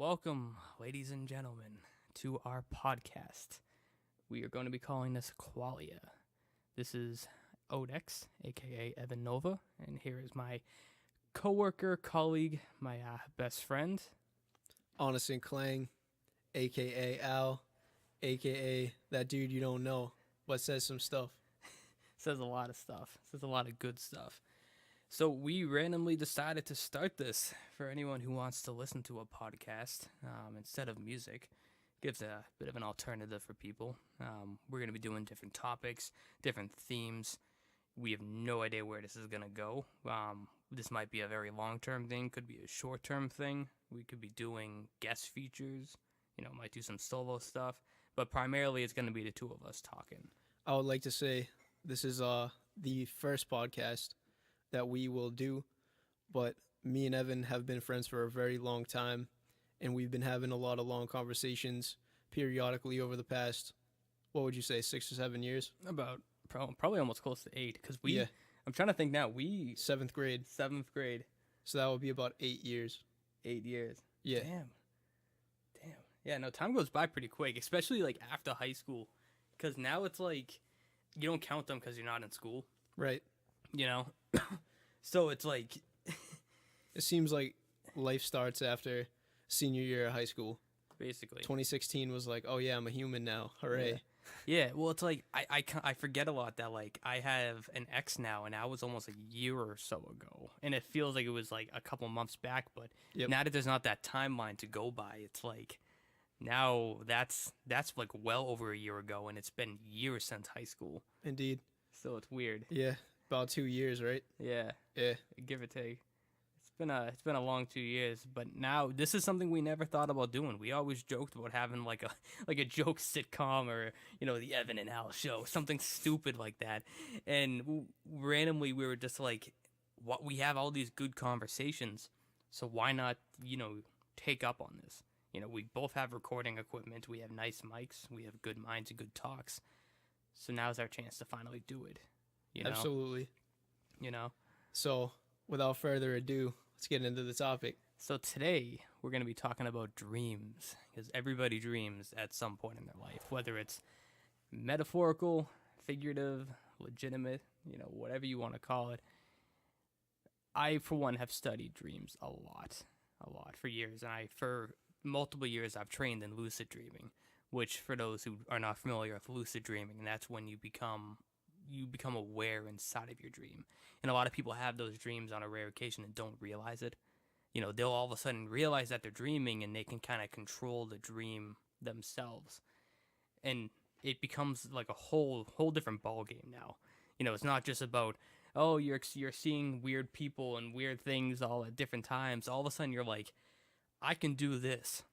Welcome, ladies and gentlemen, to our podcast. We are going to be calling this Qualia. This is OdeX, AKA Nova, and here is my coworker, colleague, my best friend. Oneson Clang, AKA Al, AKA that dude you don't know, but says some stuff. Says a lot of stuff. Says a lot of good stuff. So we randomly decided to start this for anyone who wants to listen to a podcast instead of music. Gives a bit of an alternative for people. We're going to be doing different topics, different themes. We have no idea where this is going to go. This might be a very long-term thing, could be a short-term thing. We could be doing guest features, might do some solo stuff. But primarily it's going to be the two of us talking. I would like to say this is the first podcast that we will do, but me and Evan have been friends for a very long time, and we've been having a lot of long conversations periodically over the past, what would you say, 6 or 7 years? About probably almost close to 8, because I'm trying to think now, 7th grade. 7th grade. So that would be about 8 years. 8 years. Yeah. Damn. Yeah, no, time goes by pretty quick, especially like after high school, because now it's like, you don't count them because you're not in school. Right. So it's like it seems like life starts after senior year of high school. Basically 2016 was like, oh yeah, I'm a human now, hooray. Yeah, well, it's like I forget a lot that like I have an ex now, and that was almost a year or so ago, and it feels like it was like a couple months back, but now that there's not that timeline to go by, it's like now that's like well over a year ago, and it's been years since high school. Indeed. So it's weird. Yeah. About 2 years, right? Yeah, give or take. It's been a long 2 years, but now this is something we never thought about doing. We always joked about having like a joke sitcom or the Evan and Al show, something stupid like that. And randomly we were just like, what, we have all these good conversations, so why not take up on this? We both have recording equipment, we have nice mics, we have good minds and good talks. So now's our chance to finally do it. Absolutely. So, without further ado, let's get into the topic. So today, we're going to be talking about dreams, because everybody dreams at some point in their life, whether it's metaphorical, figurative, legitimate, whatever you want to call it. I, for one, have studied dreams a lot for years, and for multiple years, I've trained in lucid dreaming, which, for those who are not familiar with lucid dreaming, that's when you become aware inside of your dream. And a lot of people have those dreams on a rare occasion and don't realize it. They'll all of a sudden realize that they're dreaming, and they can kind of control the dream themselves. And it becomes like a whole different ball game now. It's not just about, oh, you're seeing weird people and weird things all at different times. All of a sudden you're like, I can do this.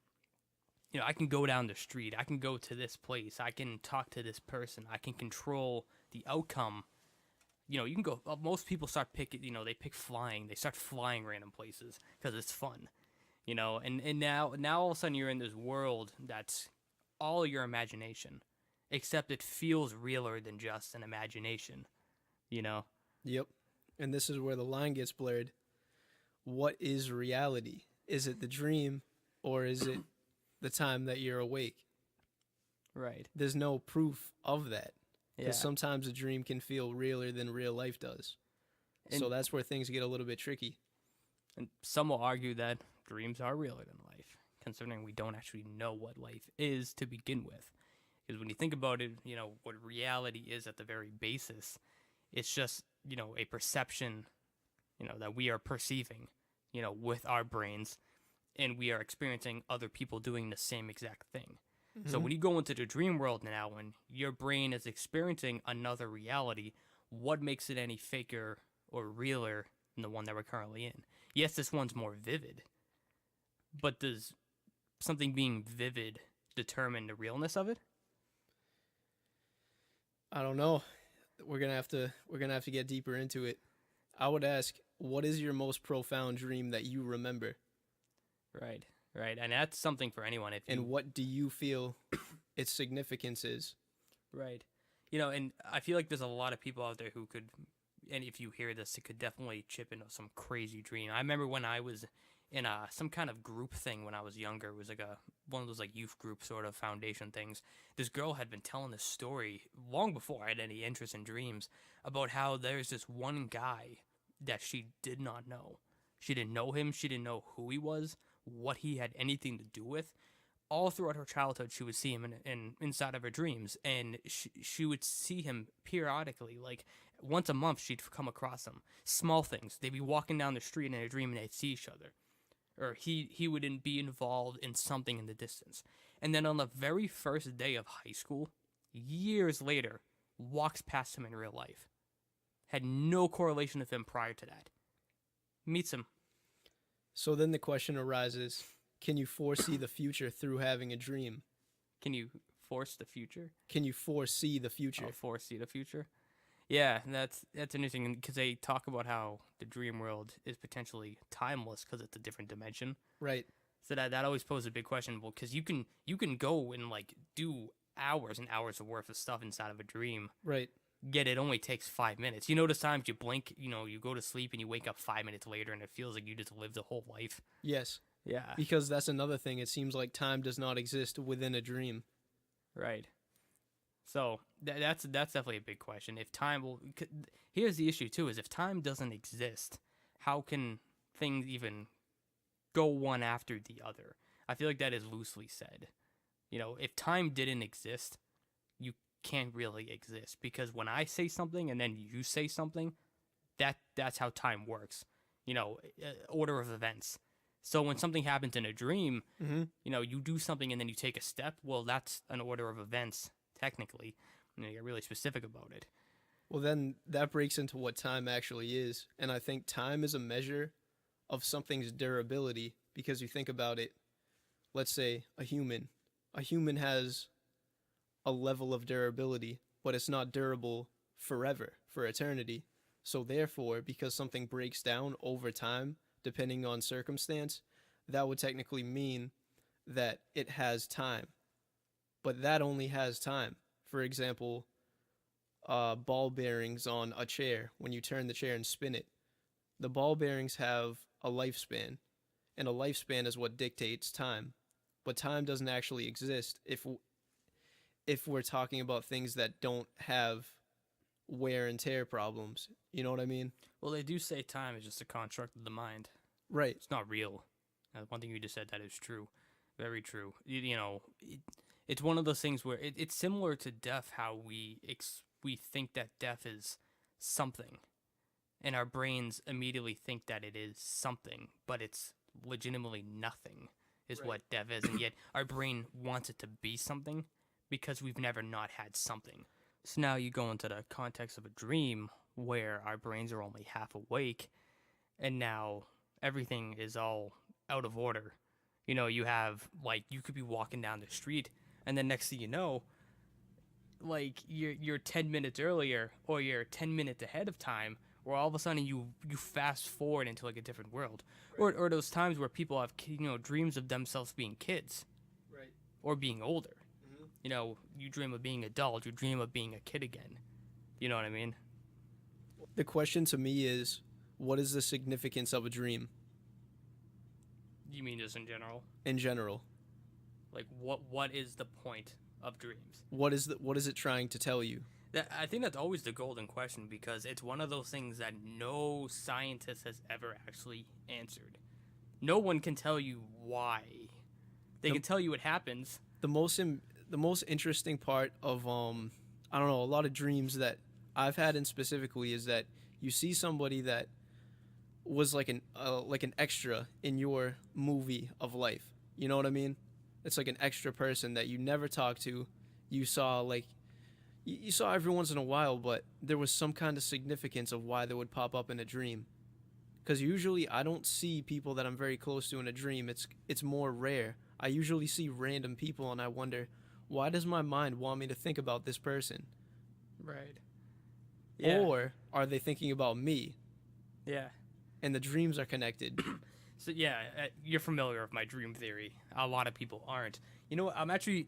I can go down the street. I can go to this place. I can talk to this person. I can control the outcome. You can go, most people start picking, they pick flying. They start flying random places because it's fun, and now all of a sudden you're in this world that's all your imagination, except it feels realer than just an imagination, Yep. And this is where the line gets blurred. What is reality? Is it the dream, or is it the time that you're awake? Right. There's no proof of that. Because Yeah. sometimes a dream can feel realer than real life does. So that's where things get a little bit tricky. And some will argue that dreams are realer than life, considering we don't actually know what life is to begin with. Because when you think about it, what reality is at the very basis, it's just, a perception, that we are perceiving, with our brains, and we are experiencing other people doing the same exact thing. So when you go into the dream world now, when your brain is experiencing another reality, what makes it any faker or realer than the one that we're currently in? Yes, this one's more vivid, but does something being vivid determine the realness of it? I don't know. We're gonna have to get deeper into it. I would ask, what is your most profound dream that you remember? Right. And that's something for anyone. And what do you feel its significance is? Right. And I feel like there's a lot of people out there who could, and if you hear this, it could definitely chip into some crazy dream. I remember when I was in some kind of group thing when I was younger. It was like one of those like youth group sort of foundation things. This girl had been telling this story long before I had any interest in dreams about how there's this one guy that she did not know. She didn't know him. She didn't know who he was, what he had anything to do with. All throughout her childhood, she would see him inside of her dreams, and she would see him periodically, like once a month. She'd come across him. Small things. They'd be walking down the street in a dream, and they'd see each other, or he would be involved in something in the distance. And then on the very first day of high school, years later, walks past him in real life. Had no correlation with him prior to that. Meets him. So then the question arises, can you foresee the future through having a dream? Can you force the future? Can you foresee the future? Oh, foresee the future? Yeah, that's interesting because they talk about how the dream world is potentially timeless because it's a different dimension. Right. So that always poses a big question. Well, because you can go and like do hours and hours of worth of stuff inside of a dream. Right. Yet it only takes 5 minutes. You notice times you blink, you go to sleep and you wake up 5 minutes later and it feels like you just lived a whole life. Yes. Yeah. Because that's another thing. It seems like time does not exist within a dream. Right. So that's definitely a big question. If time will, here's the issue too: is if time doesn't exist, how can things even go one after the other? I feel like that is loosely said. If time didn't exist, you can't really exist, because when I say something and then you say something, that's how time works. Order of events. So when something happens in a dream, you do something and then you take a step. Well, that's an order of events, technically. You get really specific about it. Well, then that breaks into what time actually is. And I think time is a measure of something's durability, because you think about it, let's say a human. A human has a level of durability, but it's not durable forever, for eternity. So therefore, because something breaks down over time, depending on circumstance, that would technically mean that it has time. But that only has time. For example, ball bearings on a chair, when you turn the chair and spin it, the ball bearings have a lifespan, and a lifespan is what dictates time. But time doesn't actually exist if we're talking about things that don't have wear and tear problems. You know what I mean? Well, they do say time is just a construct of the mind. Right. It's not real. One thing you just said, that is true. Very true. It's one of those things where it's similar to death, how we think that death is something, and our brains immediately think that it is something, but it's legitimately nothing is what death is, and yet our brain wants it to be something because we've never not had something. So now you go into the context of a dream where our brains are only half awake, and now everything is all out of order. You have, like, you could be walking down the street, and then next thing you know, like, you're 10 minutes earlier, or you're 10 minutes ahead of time, or all of a sudden you fast forward into, like, a different world. Right. Or those times where people have, dreams of themselves being kids. Right. Or being older. Mm-hmm. You dream of being adult, you dream of being a kid again. You know what I mean? The question to me is, what is the significance of a dream? You mean just in general? In general. Like, what is the point of dreams? What is it trying to tell you? I think that's always the golden question, because it's one of those things that no scientist has ever actually answered. No one can tell you why. They can tell you it happens. The most interesting part of I don't know, a lot of dreams that I've had in specifically is that you see somebody that was like an extra in your movie of life. You know what I mean? It's like an extra person that you never talked to. You saw you saw every once in a while, but there was some kind of significance of why they would pop up in a dream. Because usually I don't see people that I'm very close to in a dream. It's more rare. I usually see random people and I wonder, why does my mind want me to think about this person? Right. Yeah. Or are they thinking about me? Yeah. And the dreams are connected. So yeah, you're familiar with my dream theory. A lot of people aren't. You know what? I'm actually,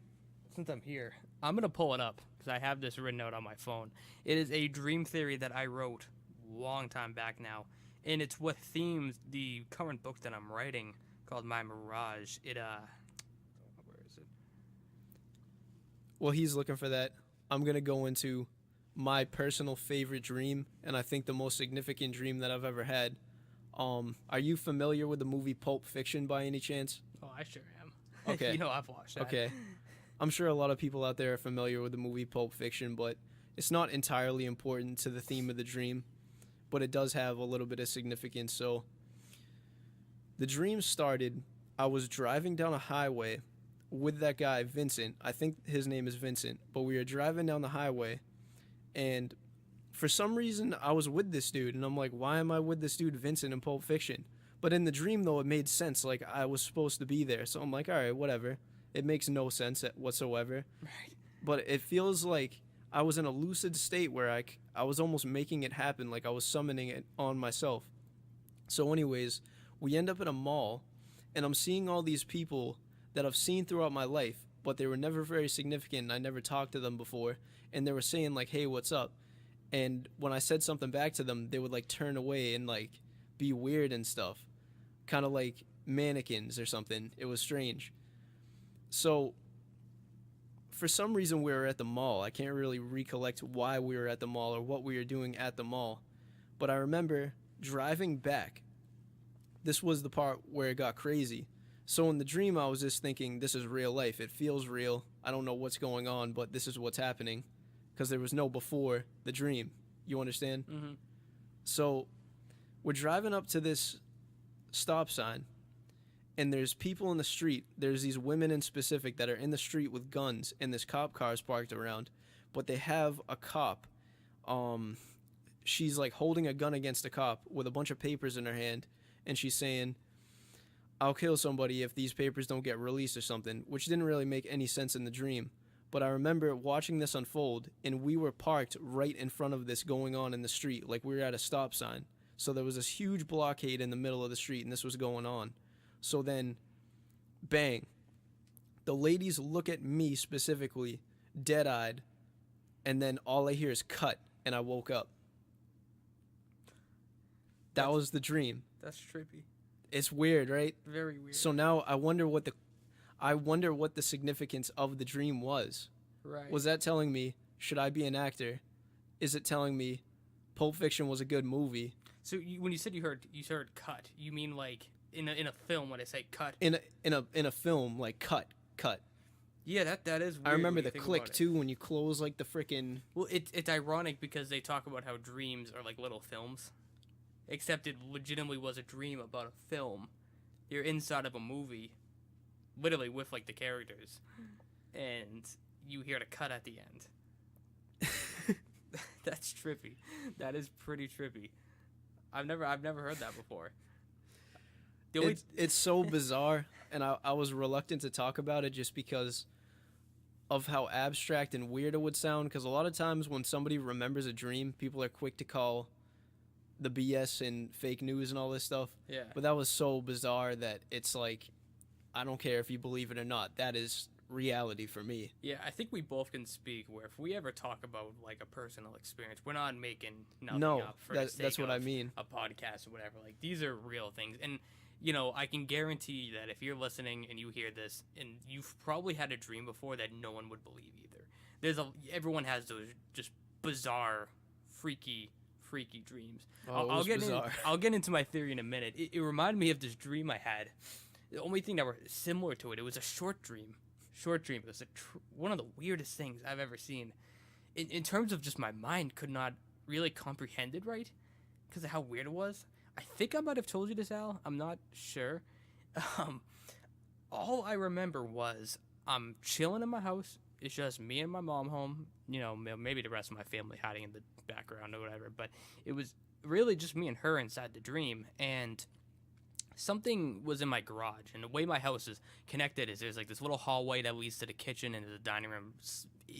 since I'm here, I'm going to pull it up because I have this written out on my phone. It is a dream theory that I wrote a long time back now. And it's what themes the current book that I'm writing called My Mirage. Where is it? Well, he's looking for that. I'm going to go into my personal favorite dream, and I think the most significant dream that I've ever had. Are you familiar with the movie Pulp Fiction by any chance? Oh, I sure am. Okay. You know I've watched that. Okay. I'm sure a lot of people out there are familiar with the movie Pulp Fiction, but it's not entirely important to the theme of the dream, but it does have a little bit of significance. So the dream started, I was driving down a highway with that guy, Vincent. I think his name is Vincent, but we were driving down the highway, and for some reason I was with this dude, and I'm like, why am I with this dude, Vincent, in Pulp Fiction? But in the dream, though, it made sense. Like, I was supposed to be there. So I'm like, all right, whatever. It makes no sense whatsoever. Right. But it feels like I was in a lucid state where I was almost making it happen. Like, I was summoning it on myself. So anyways, we end up at a mall, and I'm seeing all these people that I've seen throughout my life, but they were never very significant, and I never talked to them before. And they were saying, like, hey, what's up? And when I said something back to them, they would, like, turn away and, like, be weird and stuff. Kind of like mannequins or something. It was strange. So, for some reason, we were at the mall. I can't really recollect why we were at the mall or what we were doing at the mall. But I remember driving back. This was the part where it got crazy. So in the dream, I was just thinking, this is real life. It feels real. I don't know what's going on, but this is what's happening. Because there was no before the dream. You understand? Mm-hmm. So, we're driving up to this stop sign, and there's people in the street. There's these women in specific that are in the street with guns, and this cop car is parked around, but they have a cop. She's like holding a gun against a cop with a bunch of papers in her hand, and she's saying, I'll kill somebody if these papers don't get released or something, which didn't really make any sense in the dream. But I remember watching this unfold, and we were parked right in front of this going on in the street, like we were at a stop sign. So there was this huge blockade in the middle of the street, and this was going on. So then, bang. The ladies look at me specifically, dead-eyed, and then all I hear is cut, and I woke up. That was the dream. That's trippy. It's weird, right? Very weird. So now I wonder what the significance of the dream was. Right. Was that telling me, should I be an actor? Is it telling me Pulp Fiction was a good movie? So when you said you heard cut, you mean like in a film when I say cut? In a film, like cut. Yeah, that is weird. I remember when you the think click about it. too when you close like the freaking. Well, it's ironic because they talk about how dreams are like little films, except it legitimately was a dream about a film. You're inside of a movie, literally with like the characters, and you hear the cut at the end. That's trippy. That is pretty trippy. I've never heard that before. It's so bizarre, and I was reluctant to talk about it just because of how abstract and weird it would sound. Because a lot of times when somebody remembers a dream, people are quick to call the BS and fake news and all this stuff. Yeah. But that was so bizarre that it's like, I don't care if you believe it or not. That is reality for me. Yeah, I think we both can speak where if we ever talk about like a personal experience, we're not making nothing up for the sake that's what of I mean. a podcast or whatever. Like these are real things, and you know I can guarantee that if you're listening and you hear this, and you've probably had a dream before that no one would believe either. Everyone has those just bizarre, freaky dreams. Oh, I'll get into my theory in a minute. It reminded me of this dream I had. The only thing that were similar to it was a short dream. It was one of the weirdest things I've ever seen. In terms of just my mind could not really comprehend it right because of how weird it was. I think I might have told you this, Al. I'm not sure. All I remember was I'm chilling in my house. It's just me and my mom home. You know, maybe the rest of my family hiding in the background or whatever. But it was really just me and her inside the dream. And something was in my garage, and the way my house is connected is there's like this little hallway that leads to the kitchen and the dining room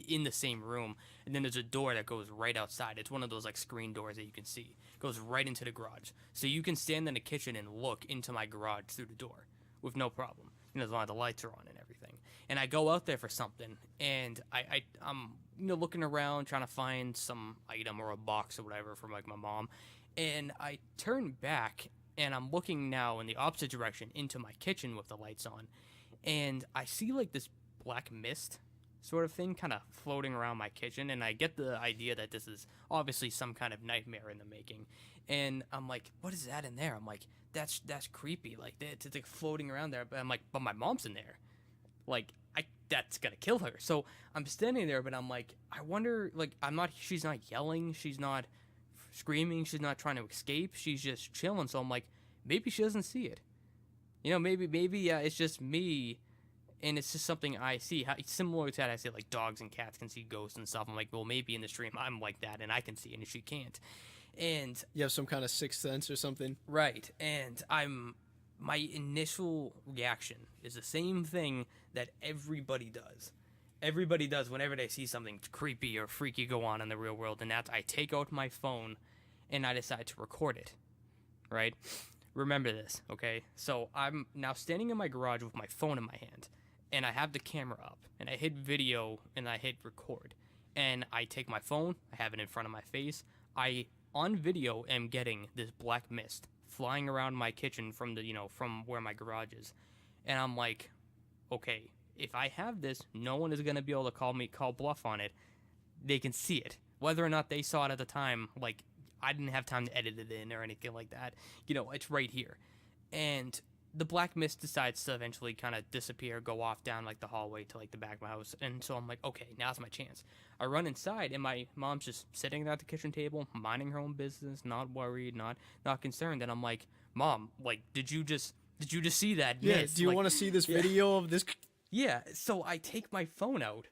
in the same room, and then there's a door that goes right outside. It's one of those like screen doors that you can see. It goes right into the garage, so you can stand in the kitchen and look into my garage through the door with no problem. You know, as long as the lights are on and everything. And I go out there for something, and I'm looking around trying to find some item or a box or whatever from like my mom. And I turn back, and I'm looking now in the opposite direction into my kitchen with the lights on, and I see like this black mist sort of thing kind of floating around my kitchen, and I get the idea that this is obviously some kind of nightmare in the making. And I'm like, what is that in there? I'm like, that's creepy. Like it's like floating around there. But I'm like, but my mom's in there. Like that's gonna kill her. So I'm standing there, but I'm like, I wonder. Like she's not yelling. She's not screaming. She's not trying to escape. She's just chilling. So I'm like, maybe she doesn't see it. Maybe it's just me, and it's just something I see. Similar to that, I say like dogs and cats can see ghosts and stuff. I'm like, well, maybe in the stream I'm like that, and I can see it, and she can't. And You have some kind of sixth sense or something. right, and my initial reaction is the same thing that everybody does. Everybody does whenever they see something creepy or freaky go on in the real world, and that's I take out my phone and I decide to record it. Right? Remember this, okay? So I'm now standing in my garage with my phone in my hand, and I have the camera up, and I hit video and I hit record. And I take my phone, I have it in front of my face. I on video am getting this black mist flying around my kitchen from from where my garage is. And I'm like, okay, if I have this, no one is going to be able to call bluff on it. They can see it. Whether or not they saw it at the time, like, I didn't have time to edit it in or anything like that. It's right here. And the black mist decides to eventually kind of disappear, go off down, like, the hallway to, like, the back of my house. And so I'm like, okay, now's my chance. I run inside, and my mom's just sitting at the kitchen table, minding her own business, not worried, not concerned. And I'm like, Mom, like, did you just see that mist? Do you Like, want to see this video of this? yeah, so I take my phone out,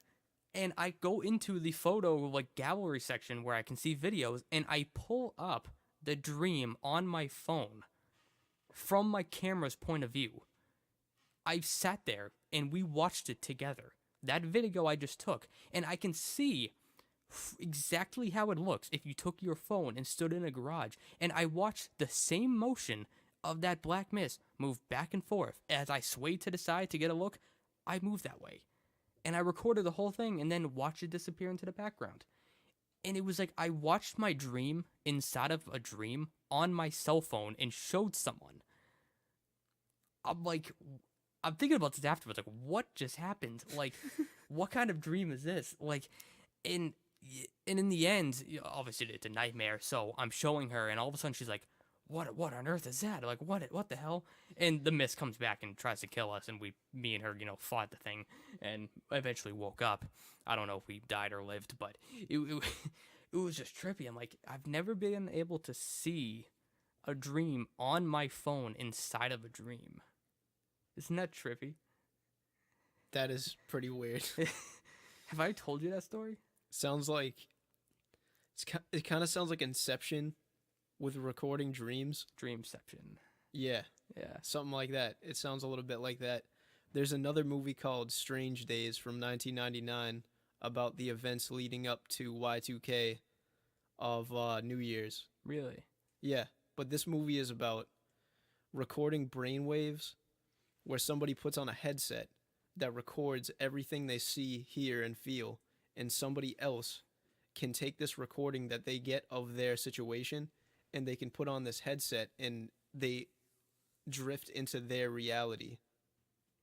and I go into the photo, like, gallery section where I can see videos, and I pull up the dream on my phone from my camera's point of view. I sat there, and we watched it together. That video I just took, and I can see exactly how it looks if you took your phone and stood in a garage, and I watched the same motion of that black mist move back and forth. As I swayed to the side to get a look, I moved that way. And I recorded the whole thing and then watched it disappear into the background. And it was like I watched my dream inside of a dream on my cell phone and showed someone. I'm thinking about this afterwards, like, what just happened? Like, what kind of dream is this? Like, and in the end, obviously it's a nightmare, so I'm showing her, and all of a sudden she's like, what on earth is that? Like, what the hell? And the mist comes back and tries to kill us, and me and her, fought the thing, and eventually woke up. I don't know if we died or lived, but it was just trippy. I'm like, I've never been able to see a dream on my phone inside of a dream. Isn't that trippy? That is pretty weird. Have I told you that story? Sounds like it kind of sounds like Inception with recording dreams. Dreamception. Yeah, Yeah. something like that. It sounds a little bit like that. There's another movie called Strange Days from 1999 about the events leading up to Y2K of New Year's. Really? Yeah, but this movie is about recording brainwaves where somebody puts on a headset that records everything they see, hear, and feel, and somebody else can take this recording that they get of their situation and they can put on this headset and they drift into their reality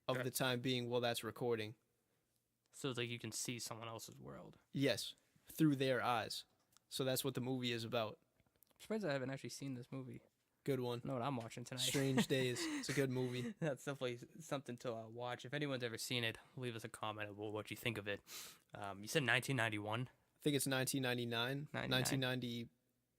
of the time being while that's recording. So it's like you can see someone else's world. Yes, through their eyes. So that's what the movie is about. I'm surprised I haven't actually seen this movie. Good one. I know what I'm watching tonight. Strange Days. It's a good movie. That's definitely something to watch. If anyone's ever seen it, leave us a comment about what you think of it. You said 1991? I think it's 1999. 1990.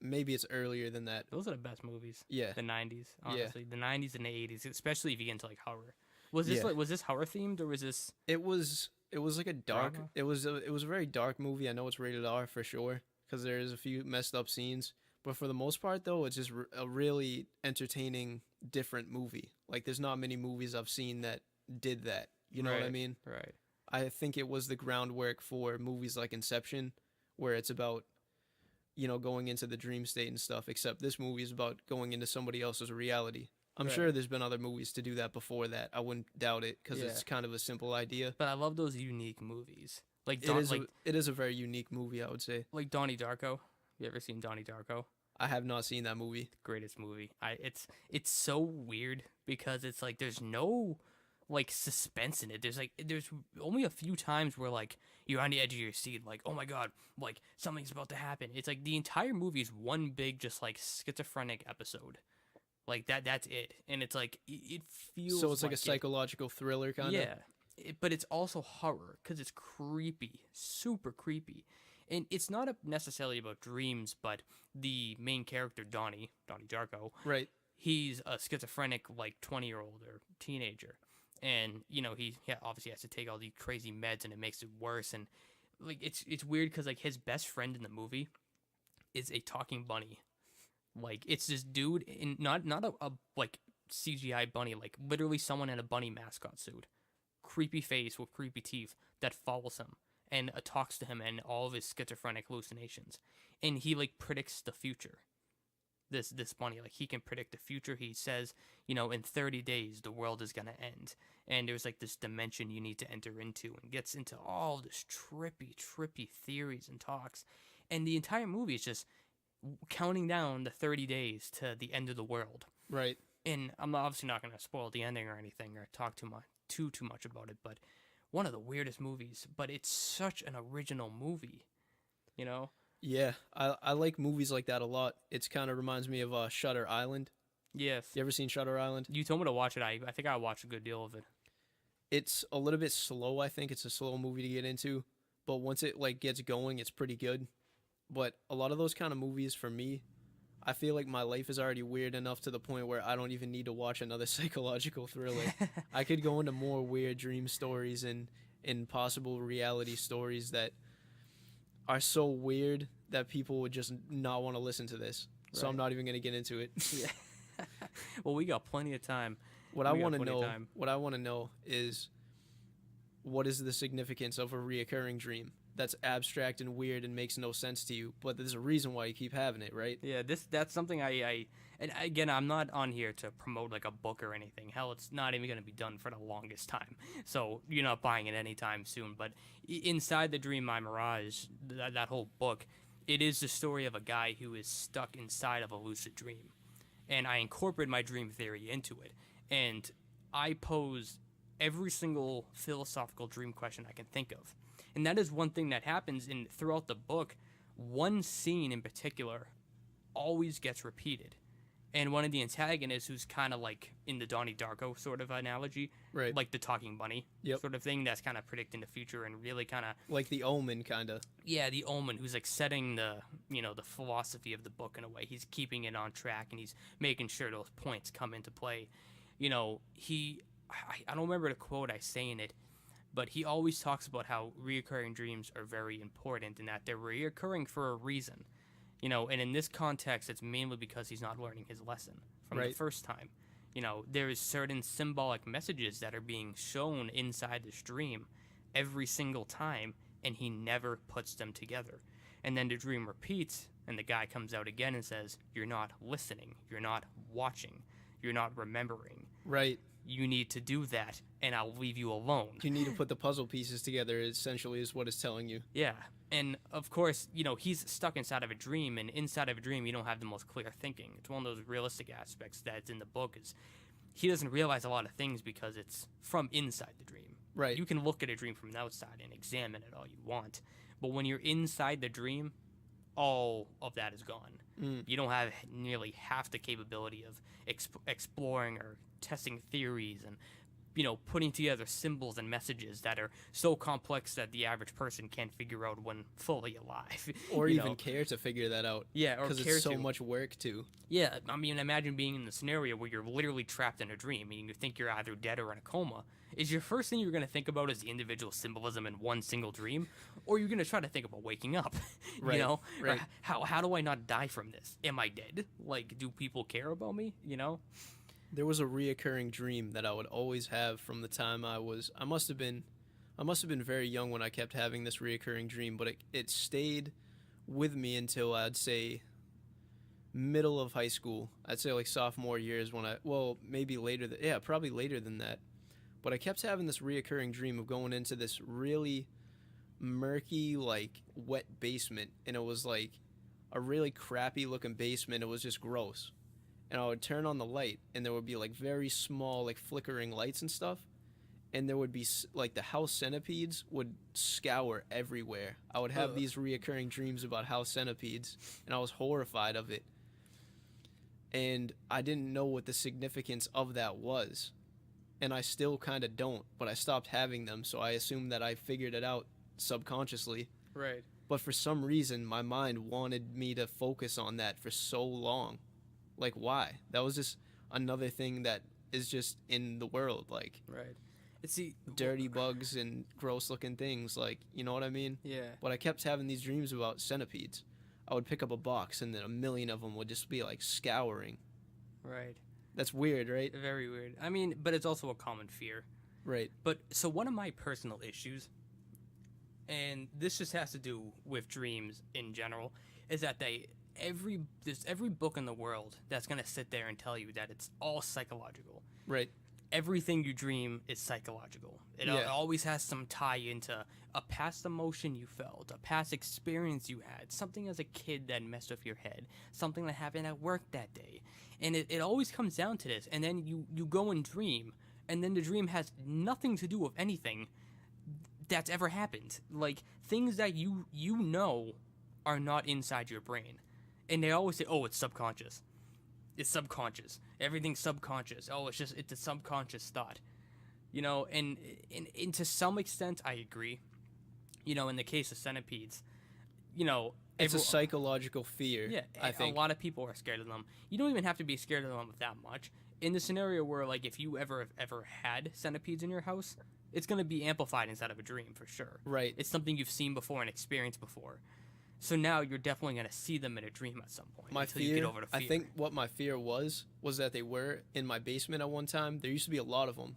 Maybe it's earlier than that. Those are the best movies. Yeah. The 90s, honestly. Yeah. The 90s and the 80s, especially if you get into, like, horror. Was this horror themed, or was this... It was like a dark... drama? It was a very dark movie. I know it's rated R for sure, because there's a few messed up scenes. But for the most part, though, it's just a really entertaining, different movie. Like, there's not many movies I've seen that did that. You know what I mean? Right. I think it was the groundwork for movies like Inception, where it's about, going into the dream state and stuff, except this movie is about going into somebody else's reality. I'm sure there's been other movies to do that before that. I wouldn't doubt it, because it's kind of a simple idea. But I love those unique movies. Like it is a very unique movie, I would say. Like Donnie Darko. You ever seen Donnie Darko? I have not seen that movie. Greatest movie. It's so weird because it's like there's no like suspense in it. There's only a few times where like you're on the edge of your seat, like, oh my god, like something's about to happen. It's like the entire movie is one big just like schizophrenic episode. Like that's it. And it's like it feels So it's like a it. psychological thriller kind of. Yeah, but it's also horror because it's creepy, super creepy, and it's not necessarily about dreams. But the main character, Donnie Darko, Right. he's a schizophrenic, like 20-year-old or teenager, and he obviously has to take all these crazy meds, and it makes it worse. And like it's weird because like his best friend in the movie is a talking bunny. Like it's this dude in not a like CGI bunny, like literally someone in a bunny mascot suit, creepy face with creepy teeth that follows him and talks to him and all of his schizophrenic hallucinations, and he like predicts the future. This bunny, like he can predict the future. He says, in 30 days the world is gonna end, and there's like this dimension you need to enter into, and gets into all this trippy theories and talks, and the entire movie is just counting down the 30 days to the end of the world. Right. And I'm obviously not going to spoil the ending or anything or talk too much about it, but one of the weirdest movies, but it's such an original movie, Yeah, I like movies like that a lot. It's kind of reminds me of Shutter Island. Yes. You ever seen Shutter Island? You told me to watch it. I think I watched a good deal of it. It's a little bit slow, I think. It's a slow movie to get into, but once it like gets going, it's pretty good. But a lot of those kind of movies for me, I feel like my life is already weird enough to the point where I don't even need to watch another psychological thriller. I could go into more weird dream stories and possible reality stories that are so weird that people would just not want to listen to this. So Right. I'm not even going to get into it. Yeah. Well, we got plenty of time. What I We got want to plenty of know, time. what I want to know is what is the significance of a reoccurring dream that's abstract and weird and makes no sense to you, but there's a reason why you keep having it, right? Yeah, that's something and again, I'm not on here to promote like a book or anything. Hell, it's not even going to be done for the longest time. So you're not buying it anytime soon. But inside the Dream My Mirage, that whole book, it is the story of a guy who is stuck inside of a lucid dream. And I incorporate my dream theory into it. And I pose every single philosophical dream question I can think of. And that is one thing that happens throughout the book. One scene in particular always gets repeated. And one of the antagonists, who's kind of like in the Donnie Darko sort of analogy, Right. like the talking bunny sort of thing, that's kind of predicting the future and really kind of, Like the Omen, kind of. yeah, the Omen, who's like setting the philosophy of the book in a way. He's keeping it on track and he's making sure those points come into play. I don't remember the quote I say in it, but he always talks about how reoccurring dreams are very important and that they're reoccurring for a reason. And in this context, it's mainly because he's not learning his lesson from the first time. There is certain symbolic messages that are being shown inside this dream every single time, and he never puts them together. And then the dream repeats, and the guy comes out again and says, "You're not listening. You're not watching. You're not remembering. Right. You need to do that, and I'll leave you alone." You need to put the puzzle pieces together, essentially, is what it's telling you. Yeah. And of course, he's stuck inside of a dream, and inside of a dream, you don't have the most clear thinking. It's one of those realistic aspects that's in the book is he doesn't realize a lot of things because it's from inside the dream. Right. You can look at a dream from the outside and examine it all you want. But when you're inside the dream, all of that is gone. You don't have nearly half the capability of exploring or testing theories and putting together symbols and messages that are so complex that the average person can't figure out when fully alive. Or even care to figure that out. Yeah, or because care it's so to. much work, too. Yeah, I mean, imagine being in the scenario where you're literally trapped in a dream and you think you're either dead or in a coma. Is your first thing you're going to think about is the individual symbolism in one single dream? Or you're going to try to think about waking up? Right, right. Or how do I not die from this? Am I dead? Like, do people care about me? There was a reoccurring dream that I would always have from the time I must have been very young when I kept having this reoccurring dream, but it stayed with me until I'd say middle of high school. I'd say like sophomore years maybe later probably later than that. But I kept having this reoccurring dream of going into this really murky, like wet basement, and it was like a really crappy looking basement. It was just gross. And I would turn on the light, and there would be like very small, like flickering lights and stuff. And there would be like the house centipedes would scour everywhere. I would have these reoccurring dreams about house centipedes, and I was horrified of it. And I didn't know what the significance of that was. And I still kind of don't, but I stopped having them, so I assume that I figured it out subconsciously. Right. But for some reason, my mind wanted me to focus on that for so long. Like, why? That was just another thing that is just in the world, like Right. dirty bugs and gross looking things, like, you know what I mean? Yeah. But I kept having these dreams about centipedes. I would pick up a box and then a million of them would just be like scouring. Right. That's weird, right? Very weird. I mean, but it's also a common fear. Right. But so one of my personal issues, and this just has to do with dreams in general, is that there's every book in the world that's gonna sit there and tell you that it's all psychological. Right. Everything you dream is psychological. It always has some tie into a past emotion you felt, a past experience you had, something as a kid that messed with your head, something that happened at work that day. And it always comes down to this. And then you go and dream, and then the dream has nothing to do with anything that's ever happened. Like, things that you know are not inside your brain. And they always say, oh, it's subconscious. It's subconscious. Everything's subconscious. Oh, it's a subconscious thought. You know, and to some extent, I agree. You know, in the case of centipedes, you know, it's a psychological fear. Yeah, I think a lot of people are scared of them. You don't even have to be scared of them that much. In the scenario where, like, if you ever had centipedes in your house, it's going to be amplified inside of a dream for sure. Right. It's something you've seen before and experienced before. So now you're definitely going to see them in a dream at some point. My until fear, you get over the fear. I think what my fear was that they were in my basement at one time. There used to be a lot of them,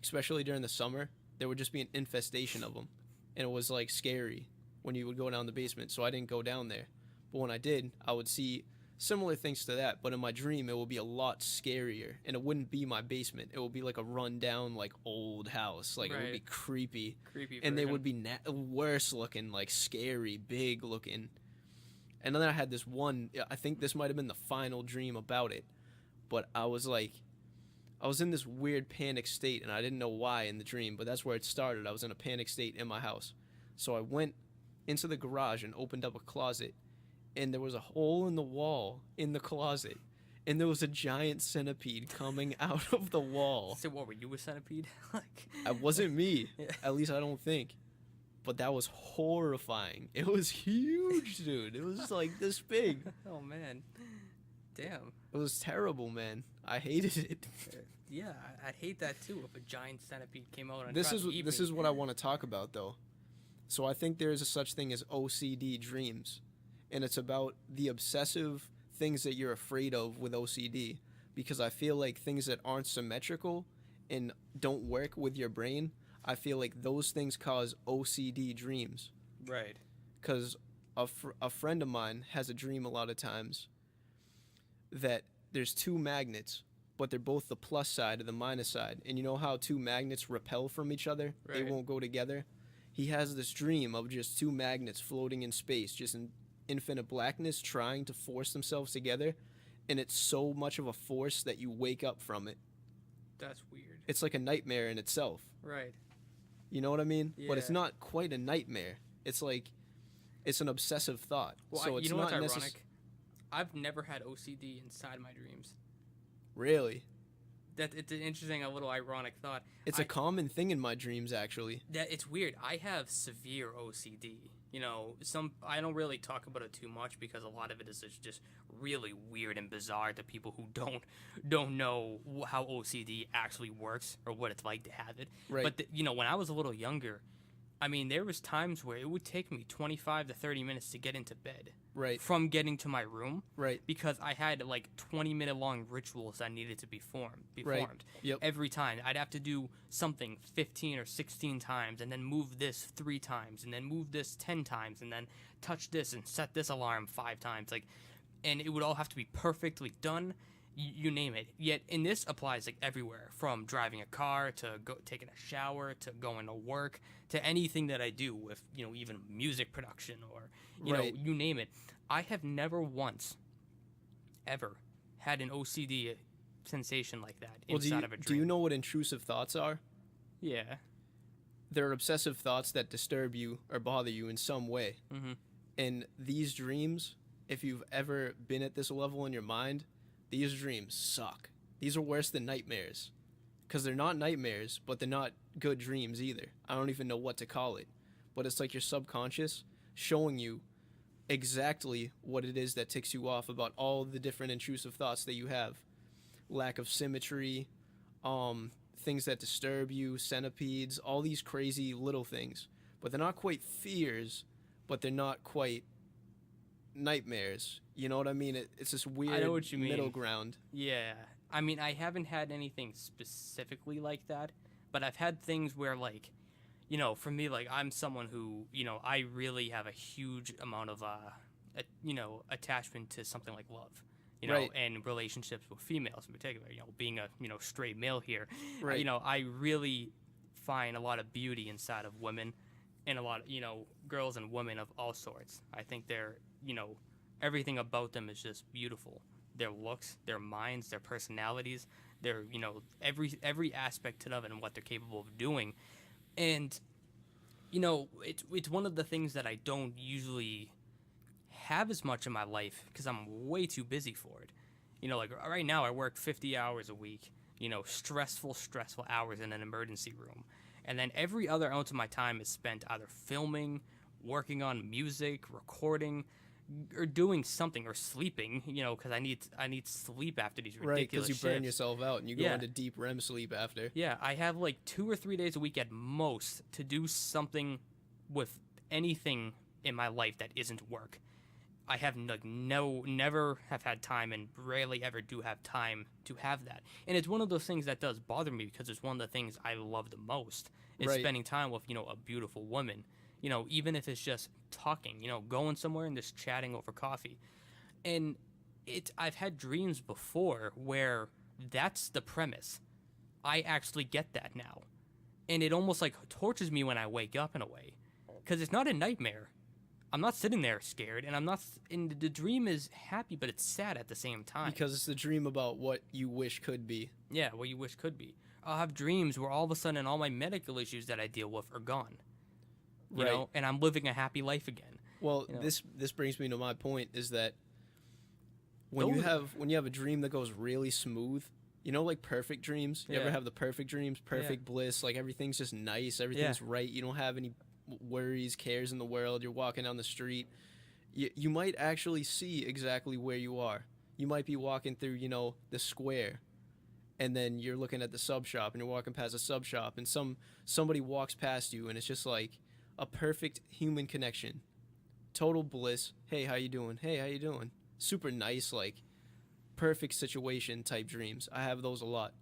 especially during the summer. There would just be an infestation of them, and it was like scary when you would go down the basement. So I didn't go down there. But when I did, I would see similar things to that. But in my dream, it would be a lot scarier, and it wouldn't be my basement. It would be like a rundown, like old house. Like It would be creepy. And they would be worse looking, like scary, big looking. And then I had this one. I think this might have been the final dream about it. But I was in this weird panic state, and I didn't know why in the dream. But that's where it started. I was in a panic state in my house. So I went into the garage and opened up a closet. And there was a hole in the wall in the closet, and there was a giant centipede coming out of the wall. So what, were you a centipede? It wasn't me. Yeah. At least I don't think. But that was horrifying. It was huge, dude. It was like this big. Oh, man. Damn. It was terrible, man. I hated it. Yeah, I'd hate that too if a giant centipede came out and This tried to eat is me. what I want to talk about, though. So I think there is a such thing as OCD dreams. And it's about the obsessive things that you're afraid of with OCD, because I feel like things that aren't symmetrical and don't work with your brain, I feel like those things cause OCD dreams. Right. Because a friend of mine has a dream a lot of times that there's two magnets, but they're both the plus side and the minus side. And you know how two magnets repel from each other? Right. They won't go together. He has this dream of just two magnets floating in space, just in infinite blackness, trying to force themselves together, and it's so much of a force that you wake up from it. That's weird. It's like a nightmare in itself. Right. You know what I mean? Yeah. But it's not quite a nightmare. It's like it's an obsessive thought. Well, so it's you know not what's ironic? I've never had OCD inside my dreams. Really? That it's an interesting, a little ironic thought. It's a common thing in my dreams, actually. That it's weird. I have severe OCD. You know, I don't really talk about it too much because a lot of it is just really weird and bizarre to people who don't know how OCD actually works or what it's like to have it. Right. But you know, when I was a little younger, I mean, there was times where it would take me 25 to 30 minutes to get into bed. Right. From getting to my room. Right. Because I had like 20-minute long rituals that needed to be formed. Right. Yep. Every time. I'd have to do something 15 or 16 times and then move this 3 times and then move this 10 times and then touch this and set this alarm 5 times. And it would all have to be perfectly done. You name it. Yet, and this applies like everywhere, from driving a car to taking a shower to going to work to anything that I do with, you know, even music production or, you know, you name it. I have never once, ever, had an OCD sensation like that Well, inside of a do you dream. know what intrusive thoughts are? Yeah. They're obsessive thoughts that disturb you or bother you in some way. Mm-hmm. And these dreams, if you've ever been at this level in your mind, these dreams suck. These are worse than nightmares. Because they're not nightmares, but they're not good dreams either. I don't even know what to call it. But it's like your subconscious showing you exactly what it is that ticks you off about all the different intrusive thoughts that you have. Lack of symmetry, things that disturb you, centipedes, all these crazy little things. But they're not quite fears, but they're not quite nightmares. You know what I mean? It's this weird what you mean. middle ground. Yeah. I mean, I haven't had anything specifically like that, but I've had things where, like, you know, for me, like, I'm someone who, you know, I really have a huge amount of, attachment to something like love, you know, Right. and relationships with females in particular, you know, being a, you know, straight male here. Right. You know, I really find a lot of beauty inside of women and a lot of, you know, girls and women of all sorts. I think they're, you know, everything about them is just beautiful. Their looks, their minds, their personalities, their, you know, every aspect of it and what they're capable of doing. And, you know, it's one of the things that I don't usually have as much in my life because I'm way too busy for it. You know, like right now I work 50 hours a week, you know, stressful hours in an emergency room. And then every other ounce of my time is spent either filming, working on music, recording, or doing something, or sleeping, you know, because I need sleep after these Right, ridiculous because you burn shifts. yourself out and you go Yeah. into deep REM sleep after. Yeah, I have like 2 or 3 days a week at most to do something with anything in my life that isn't work. I have never have had time, and rarely ever do have time to have that. And it's one of those things that does bother me because it's one of the things I love the most is Right. spending time with, you know, a beautiful woman. You know, even if it's just talking, you know, going somewhere and just chatting over coffee. And I've had dreams before where that's the premise. I actually get that now. And it almost like tortures me when I wake up in a way. Because it's not a nightmare. I'm not sitting there scared, and I'm not. And the dream is happy, but it's sad at the same time. Because it's the dream about what you wish could be. Yeah, what you wish could be. I'll have dreams where all of a sudden all my medical issues that I deal with are gone. You Right. know, and I'm living a happy life again. Well, You know. this brings me to my point is that when you have a dream that goes really smooth, you know, like perfect dreams. You ever Yeah. have the perfect dreams, perfect bliss, like everything's just nice, everything's right. You don't have any worries, cares in the world. You're walking down the street. You might actually see exactly where you are. You might be walking through, you know, the square, and then you're looking at the sub shop, and you're walking past a sub shop, and somebody walks past you, and it's just like a perfect human connection, total bliss. Hey, how you doing? Hey, how you doing? Super nice, like perfect situation type dreams. I have those a lot,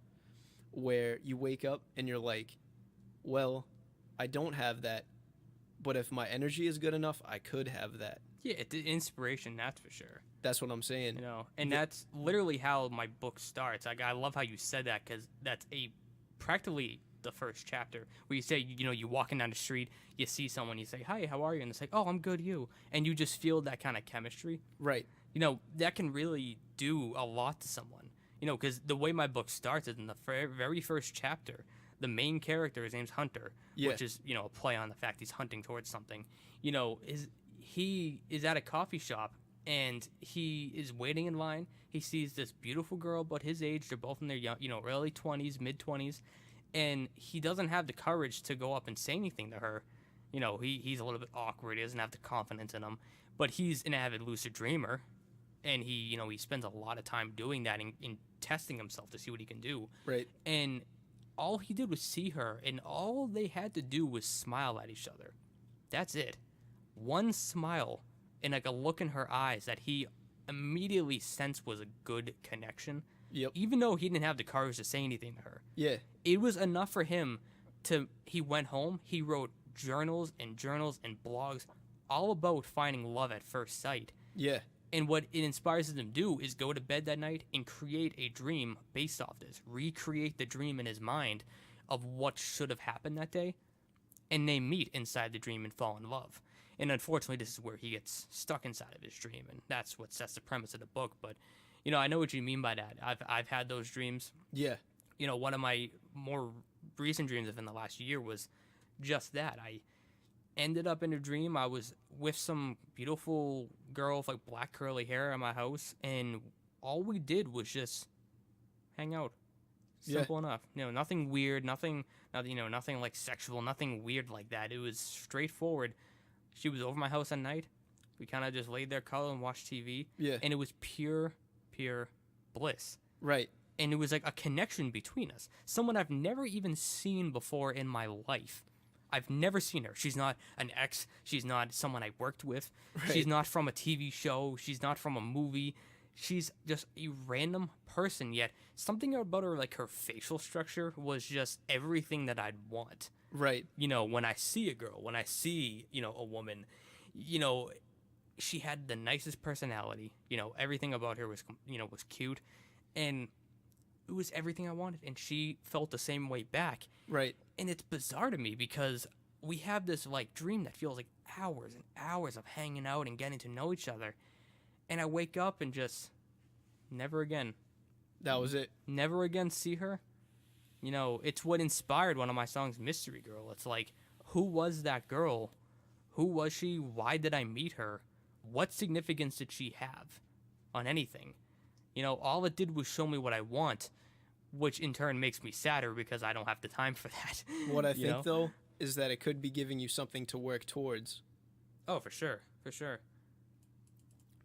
where you wake up and you're like, well, I don't have that, but if my energy is good enough, I could have that. Yeah, it's inspiration, that's for sure. That's what I'm saying. You know, and that's literally how my book starts. Like, I love how you said that because that's practically the first chapter where you say, you know, you're walking down the street, you see someone, you say, hi, how are you? And it's like, oh, I'm good, you. And you just feel that kind of chemistry. Right. You know, that can really do a lot to someone. You know, because the way my book starts is in the very first chapter, the main character, his name's Hunter, Yeah. which is, you know, a play on the fact he's hunting towards something. You know, he is at a coffee shop and he is waiting in line. He sees this beautiful girl, but his age, they're both in their young, you know, early 20s, mid 20s, and he doesn't have the courage to go up and say anything to her. You know, he's a little bit awkward. He doesn't have the confidence in him, but he's an avid lucid dreamer, and he spends a lot of time doing that and testing himself to see what he can do. Right. And all he did was see her, and all they had to do was smile at each other. That's it. One smile and like a look in her eyes that he immediately sensed was a good connection. Yep. Even though he didn't have the courage to say anything to her. Yeah. It was enough for him he went home, he wrote journals and blogs all about finding love at first sight. Yeah. And what it inspires him to do is go to bed that night and create a dream based off this. Recreate the dream in his mind of what should have happened that day. And they meet inside the dream and fall in love. And unfortunately, this is where he gets stuck inside of his dream, and that's what sets the premise of the book. But, I know what you mean by that. I've had those dreams. Yeah. One of my more recent dreams within the last year was just that. I ended up in a dream. I was with some beautiful girl with like black curly hair at my house, and all we did was just hang out. Simple enough. Nothing weird, nothing like sexual, nothing weird like that. It was straightforward. She was over my house at night. We kind of just laid there, cuddled, and watched TV. Yeah. And it was pure bliss. Right. And it was like a connection between us. Someone I've never even seen before in my life. I've never seen her. She's not an ex. She's not someone I worked with. Right. She's not from a TV show. She's not from a movie. She's just a random person, yet something about her, like her facial structure, was just everything that I'd want. Right. When I see a girl, when I see, a woman, she had the nicest personality. Everything about her was cute. And it was everything I wanted. And she felt the same way back. Right. And it's bizarre to me because we have this, like, dream that feels like hours and hours of hanging out and getting to know each other. And I wake up and just never again. That was it. Never again see her. It's what inspired one of my songs, Mystery Girl. It's like, who was that girl? Who was she? Why did I meet her? What significance did she have on anything? All it did was show me what I want, which in turn makes me sadder because I don't have the time for that. What I think, though, is that it could be giving you something to work towards. Oh, for sure. For sure.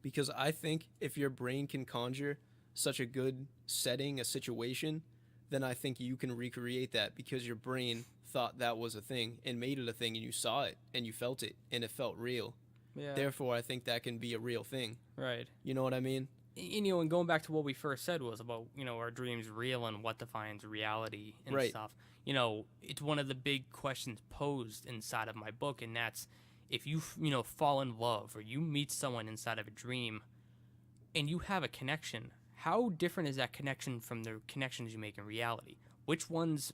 Because I think if your brain can conjure such a good setting, a situation, then I think you can recreate that because your brain thought that was a thing and made it a thing, and you saw it and you felt it and it felt real. Yeah. Therefore, I think that can be a real thing. Right. You know what I mean? And going back to what we first said was about, our dreams real and what defines reality and right. stuff. It's one of the big questions posed inside of my book, and that's, if you, fall in love or you meet someone inside of a dream and you have a connection, how different is that connection from the connections you make in reality? Which one's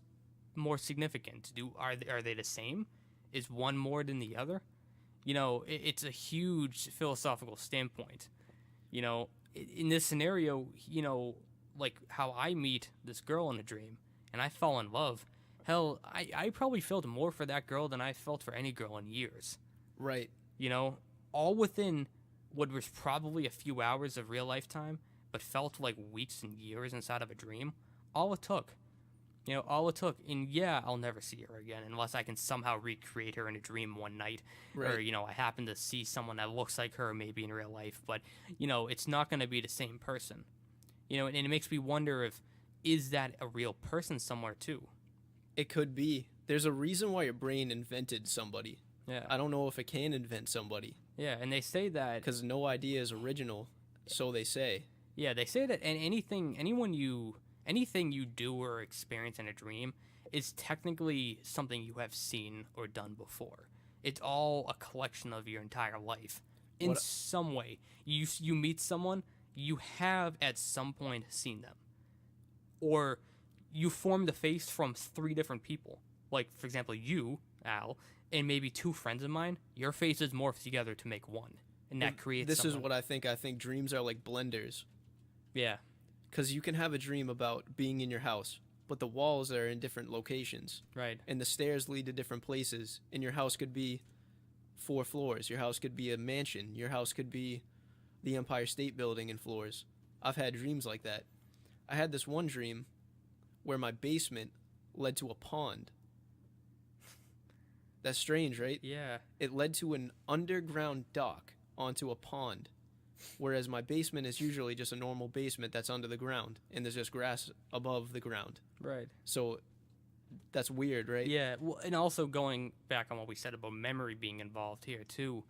more significant? Are they the same? Is one more than the other? It's a huge philosophical standpoint. In this scenario, like how I meet this girl in a dream and I fall in love, hell, I probably felt more for that girl than I felt for any girl in years. Right. All within what was probably a few hours of real life time, but felt like weeks and years inside of a dream. All it took. And yeah, I'll never see her again unless I can somehow recreate her in a dream one night. Right. Or, I happen to see someone that looks like her maybe in real life. But, it's not going to be the same person. And it makes me wonder is that a real person somewhere too? It could be. There's a reason why your brain invented somebody. Yeah. I don't know if it can invent somebody. Yeah, and they say that... Because no idea is original, so they say. Yeah, they say that anything you do or experience in a dream is technically something you have seen or done before. It's all a collection of your entire life. In some way, you meet someone, you have at some point seen them. Or you form the face from 3 different people. Like, for example, you, Al, and maybe 2 friends of mine, your faces morph together to make one. And that creates This someone. is what I think. I think dreams are like blenders. Yeah. Because you can have a dream about being in your house, but the walls are in different locations. Right. And the stairs lead to different places. And your house could be 4 floors. Your house could be a mansion. Your house could be the Empire State Building in floors. I've had dreams like that. I had this one dream where my basement led to a pond. That's strange, right? Yeah. It led to an underground dock onto a pond, whereas my basement is usually just a normal basement that's under the ground, and there's just grass above the ground. Right. So that's weird, right? Yeah. Well, and also going back on what we said about memory being involved here too,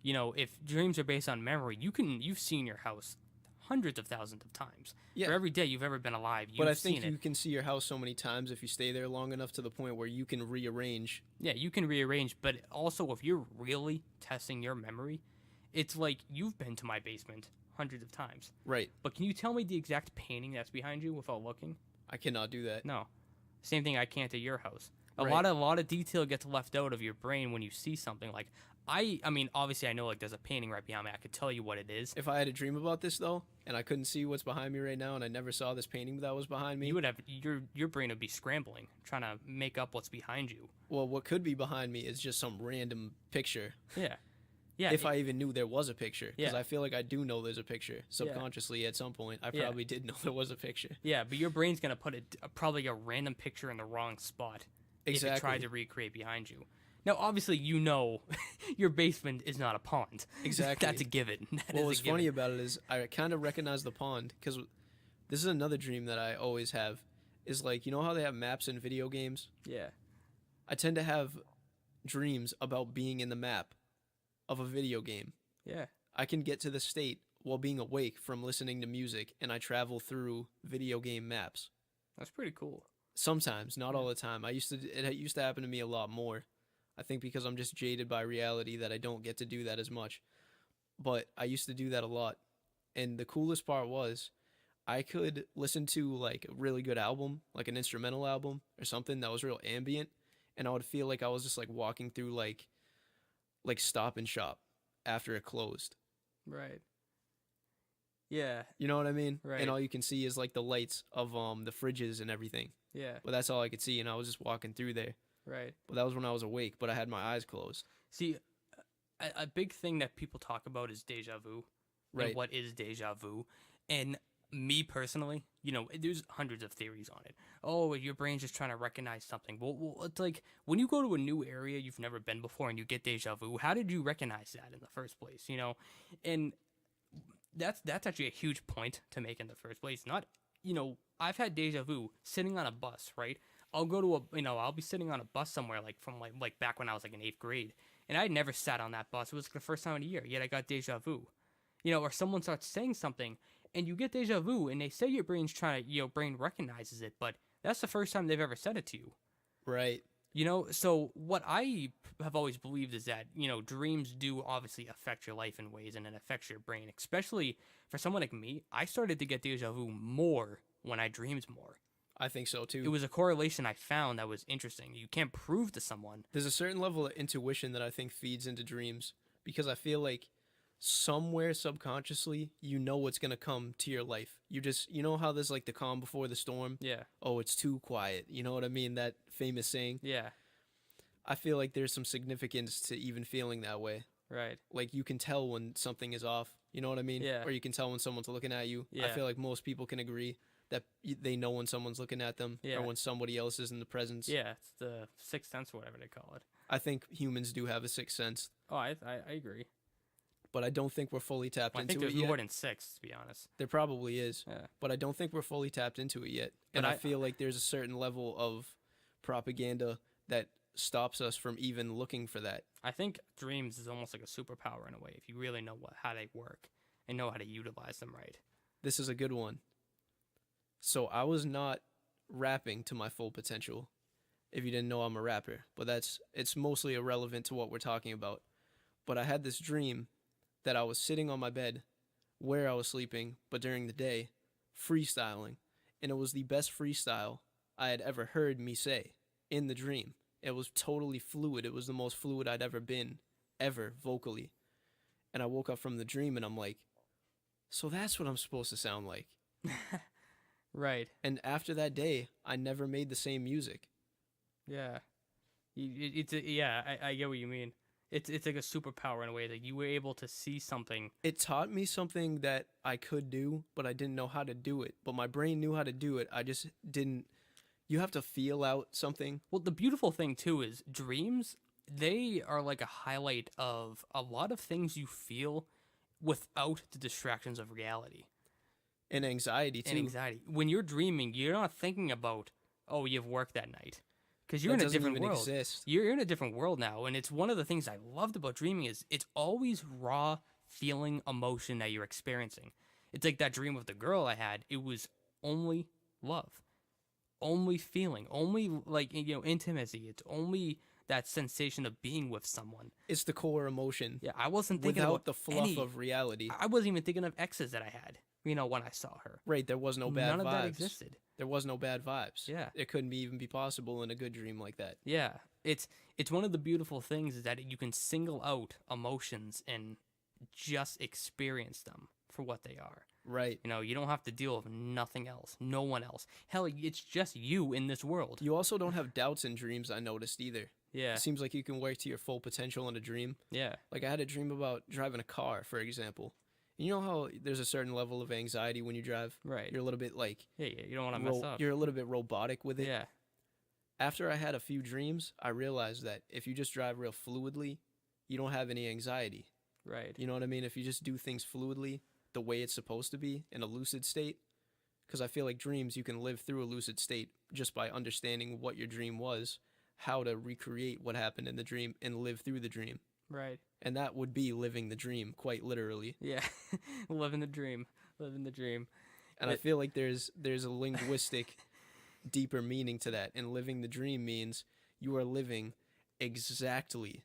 if dreams are based on memory, you've seen your house hundreds of thousands of times. Yeah. For every day you've ever been alive, you've But I seen think it. you can see your house so many times if you stay there long enough to the point where you can rearrange. Yeah, you can rearrange, but also if you're really testing your memory, it's like you've been to my basement hundreds of times. Right. But can you tell me the exact painting that's behind you without looking? I cannot do that. No. Same thing I can't at your house. A Right. lot of detail gets left out of your brain when you see something like, I mean, obviously, I know like there's a painting right behind me. I could tell you what it is. If I had a dream about this though, and I couldn't see what's behind me right now, and I never saw this painting that was behind me, You would have your brain would be scrambling trying to make up what's behind you. well, what could be behind me is just some random picture. Yeah, yeah. If I even knew there was a picture, because Yeah. I feel like I do know there's a picture subconsciously at some point. I Yeah. probably did know there was a picture. Yeah, but your brain's gonna put probably a random picture in the wrong spot if it Exactly. tried to recreate behind you. Now, obviously, you know your basement is not a pond. Exactly. That's a given. That What is was a given. funny about it is I kind of recognize the pond because this is another dream that I always have. Is like, you know how they have maps in video games? Yeah. I tend to have dreams about being in the map of a video game. Yeah. I can get to the state while being awake from listening to music, and I travel through video game maps. That's pretty cool. Sometimes, not all the time. It used to happen to me a lot more. I think because I'm just jaded by reality that I don't get to do that as much. But I used to do that a lot. And the coolest part was I could listen to like a really good album, like an instrumental album or something that was real ambient, and I would feel like I was just like walking through like Stop and Shop after it closed. Right. Yeah. You know what I mean? Right. And all you can see is like the lights of the fridges and everything. Yeah. But that's all I could see, and I was just walking through there. Right. But that was when I was awake, but I had my eyes closed. See, a big thing that people talk about is deja vu. Right. And what is deja vu? And me personally, you know, there's hundreds of theories on it. Oh, your brain's just trying to recognize something. Well, it's like when you go to a new area you've never been before and you get deja vu, how did you recognize that in the first place? You know, and that's actually a huge point to make in the first place. Not, you know, I've had deja vu sitting on a bus, right? I'll go to I'll be sitting on a bus somewhere like from like back when I was like in 8th grade, and I never sat on that bus. It was the first time in a year, yet I got deja vu. You know, or someone starts saying something and you get deja vu, and they say your brain's trying to, brain recognizes it, but that's the first time they've ever said it to you. Right. You know, so what I have always believed is that, dreams do obviously affect your life in ways, and it affects your brain, especially for someone like me. I started to get deja vu more when I dreamed more. I think so too. It was a correlation I found that was interesting. You can't prove to someone. There's a certain level of intuition that I think feeds into dreams because I feel like somewhere subconsciously you know what's going to come to your life. You know how there's like the calm before the storm? Yeah. Oh, it's too quiet. You know what I mean? That famous saying? Yeah. I feel like there's some significance to even feeling that way. Right. Like you can tell when something is off. You know what I mean? Yeah. Or you can tell when someone's looking at you. Yeah. I feel like most people can agree that they know when someone's looking at them Yeah. or when somebody else is in the presence. Yeah, it's the sixth sense or whatever they call it. I think humans do have a sixth sense, Oh, I agree. but I don't think we're fully tapped Well, I into think it there's yet. more than six, to be honest. There probably is, Yeah. but I don't think we're fully tapped into it yet. But And I I- feel like there's a certain level of propaganda that stops us from even looking for that. I think dreams is almost like a superpower in a way if you really know how they work and know how to utilize them right. This is a good one. So I was not rapping to my full potential. If you didn't know, I'm a rapper, but it's mostly irrelevant to what we're talking about. But I had this dream that I was sitting on my bed where I was sleeping, but during the day, freestyling. And it was the best freestyle I had ever heard me say in the dream. It was totally fluid. It was the most fluid I'd ever been, ever, vocally. And I woke up from the dream and I'm like, so that's what I'm supposed to sound like. Right. And after that day, I never made the same music. Yeah. I get what you mean. It's like a superpower in a way that you were able to see something. It taught me something that I could do, but I didn't know how to do it. But my brain knew how to do it. I just didn't. You have to feel out something. Well, the beautiful thing too is dreams, they are like a highlight of a lot of things you feel without the distractions of reality. And anxiety, too. And anxiety. When you're dreaming, you're not thinking about, oh, you have work that night. Because you're That in a doesn't different even world. exist. You're in a different world now. And it's one of the things I loved about dreaming is it's always raw feeling emotion that you're experiencing. It's like that dream of the girl I had. It was only love. Only feeling. Only, like, intimacy. It's only that sensation of being with someone. It's the core emotion. Yeah, I wasn't thinking without about the fluff any, of reality. I wasn't even thinking of exes that I had, when I saw her. Right, there was no bad None vibes. of that existed. There was no bad vibes. Yeah. It couldn't even be possible in a good dream like that. Yeah, it's one of the beautiful things is that you can single out emotions and just experience them for what they are. Right. You don't have to deal with nothing else, no one else. Hell, it's just you in this world. You also don't have doubts in dreams, I noticed, either. Yeah. It seems like you can work to your full potential in a dream. Yeah. Like, I had a dream about driving a car, for example. You know how there's a certain level of anxiety when you drive? Right. You're a little bit like... Yeah, you don't want to mess up. You're a little bit robotic with it. Yeah. After I had a few dreams, I realized that if you just drive real fluidly, you don't have any anxiety. Right. You know what I mean? If you just do things fluidly, the way it's supposed to be, in a lucid state. Because I feel like dreams, you can live through a lucid state just by understanding what your dream was, how to recreate what happened in the dream, and live through the dream. Right. And that would be living the dream, quite literally. Yeah. Living the dream. Living the dream. And I feel like there's a linguistic, deeper meaning to that. And living the dream means you are living exactly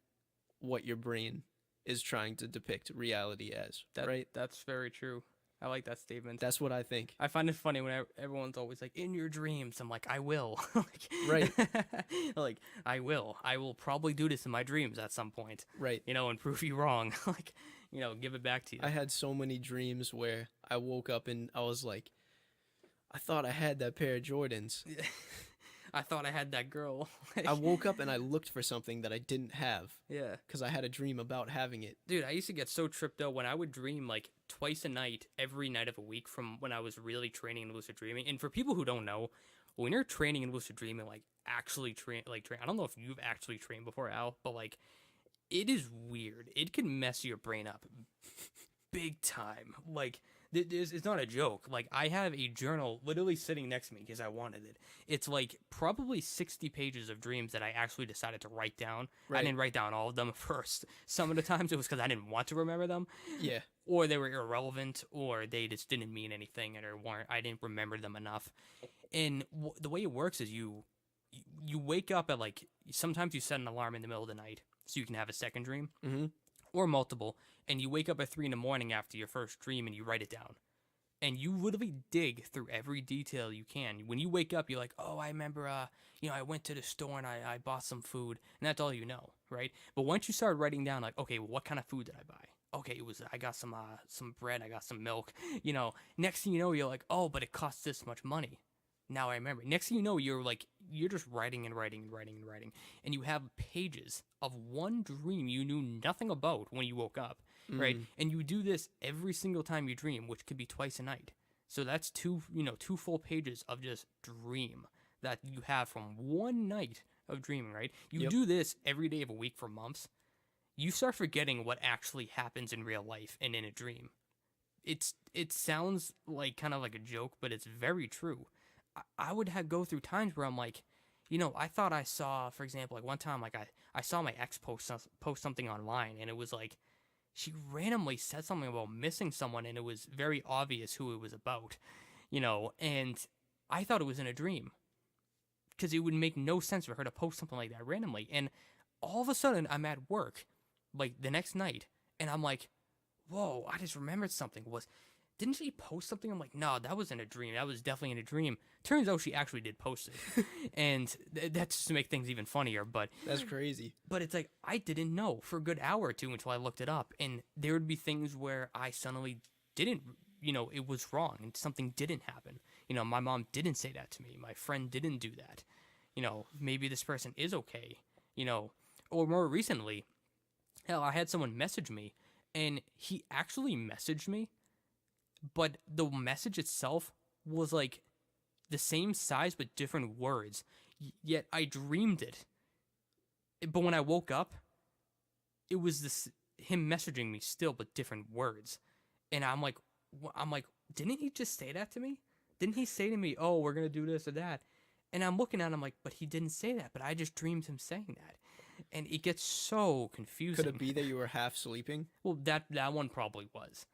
what your brain is trying to depict reality as, right? That's very true. I like that statement. That's what I think. I find it funny when everyone's always like, in your dreams. I'm like, I will. Right. Like, I will. I will probably do this in my dreams at some point. Right. And prove you wrong. Like, give it back to you. I had so many dreams where I woke up and I was like, I thought I had that pair of Jordans. I thought I had that girl. I woke up and I looked for something that I didn't have. Yeah. Because I had a dream about having it. Dude, I used to get so tripped out when I would dream like twice a night, every night of a week from when I was really training in lucid dreaming. And for people who don't know, when you're training in lucid dreaming, like actually train, I don't know if you've actually trained before, Al, but like it is weird. It can mess your brain up big time. Like, it's not a joke. Like, I have a journal literally sitting next to me because I wanted it. It's like probably 60 pages of dreams that I actually decided to write down. Right. I didn't write down all of them first. Some of the times it was because I didn't want to remember them. Yeah. Or they were irrelevant, or they just didn't mean anything, I didn't remember them enough. And the way it works is you wake up at like, sometimes you set an alarm in the middle of the night so you can have a second dream. Mm-hmm. Or multiple, and you wake up at 3 a.m. after your first dream and you write it down. And you literally dig through every detail you can. When you wake up, you're like, oh, I remember, I went to the store and I bought some food. And that's all you know, right? But once you start writing down, like, okay, well, what kind of food did I buy? Okay, I got some bread, I got some milk. Next thing you know, you're like, oh, but it costs this much money. Now I remember. Next thing you know, you're just writing and writing and writing and writing. And you have pages of one dream you knew nothing about when you woke up, right? And you do this every single time you dream, which could be twice a night. So that's two full pages of just dream that you have from one night of dreaming, right? You do this every day of a week for months. You start forgetting what actually happens in real life and in a dream. It sounds like kind of like a joke, but it's very true. I would go through times where I'm like, I thought I saw, for example, like one time, like I saw my ex post something online, and it was like, she randomly said something about missing someone, and it was very obvious who it was about, and I thought it was in a dream, because it would make no sense for her to post something like that randomly, and all of a sudden, I'm at work, like the next night, and I'm like, whoa, I just remembered something. Didn't she post something? I'm like, no, that was in a dream. That was definitely in a dream. Turns out she actually did post it. And that's just to make things even funnier. But that's crazy. But it's like, I didn't know for a good hour or two until I looked it up. And there would be things where I suddenly didn't, it was wrong and something didn't happen. My mom didn't say that to me. My friend didn't do that. Maybe this person is okay. Or more recently, hell, I had someone message me, and he actually messaged me, but the message itself was like the same size but different words. Yet I dreamed it. But when I woke up, it was him messaging me still but different words. And I'm like, didn't he just say that to me? Didn't he say to me, oh, we're going to do this or that? And I'm looking at him like, but he didn't say that. But I just dreamed him saying that. And it gets so confusing. Could it be that you were half sleeping? Well, that one probably was.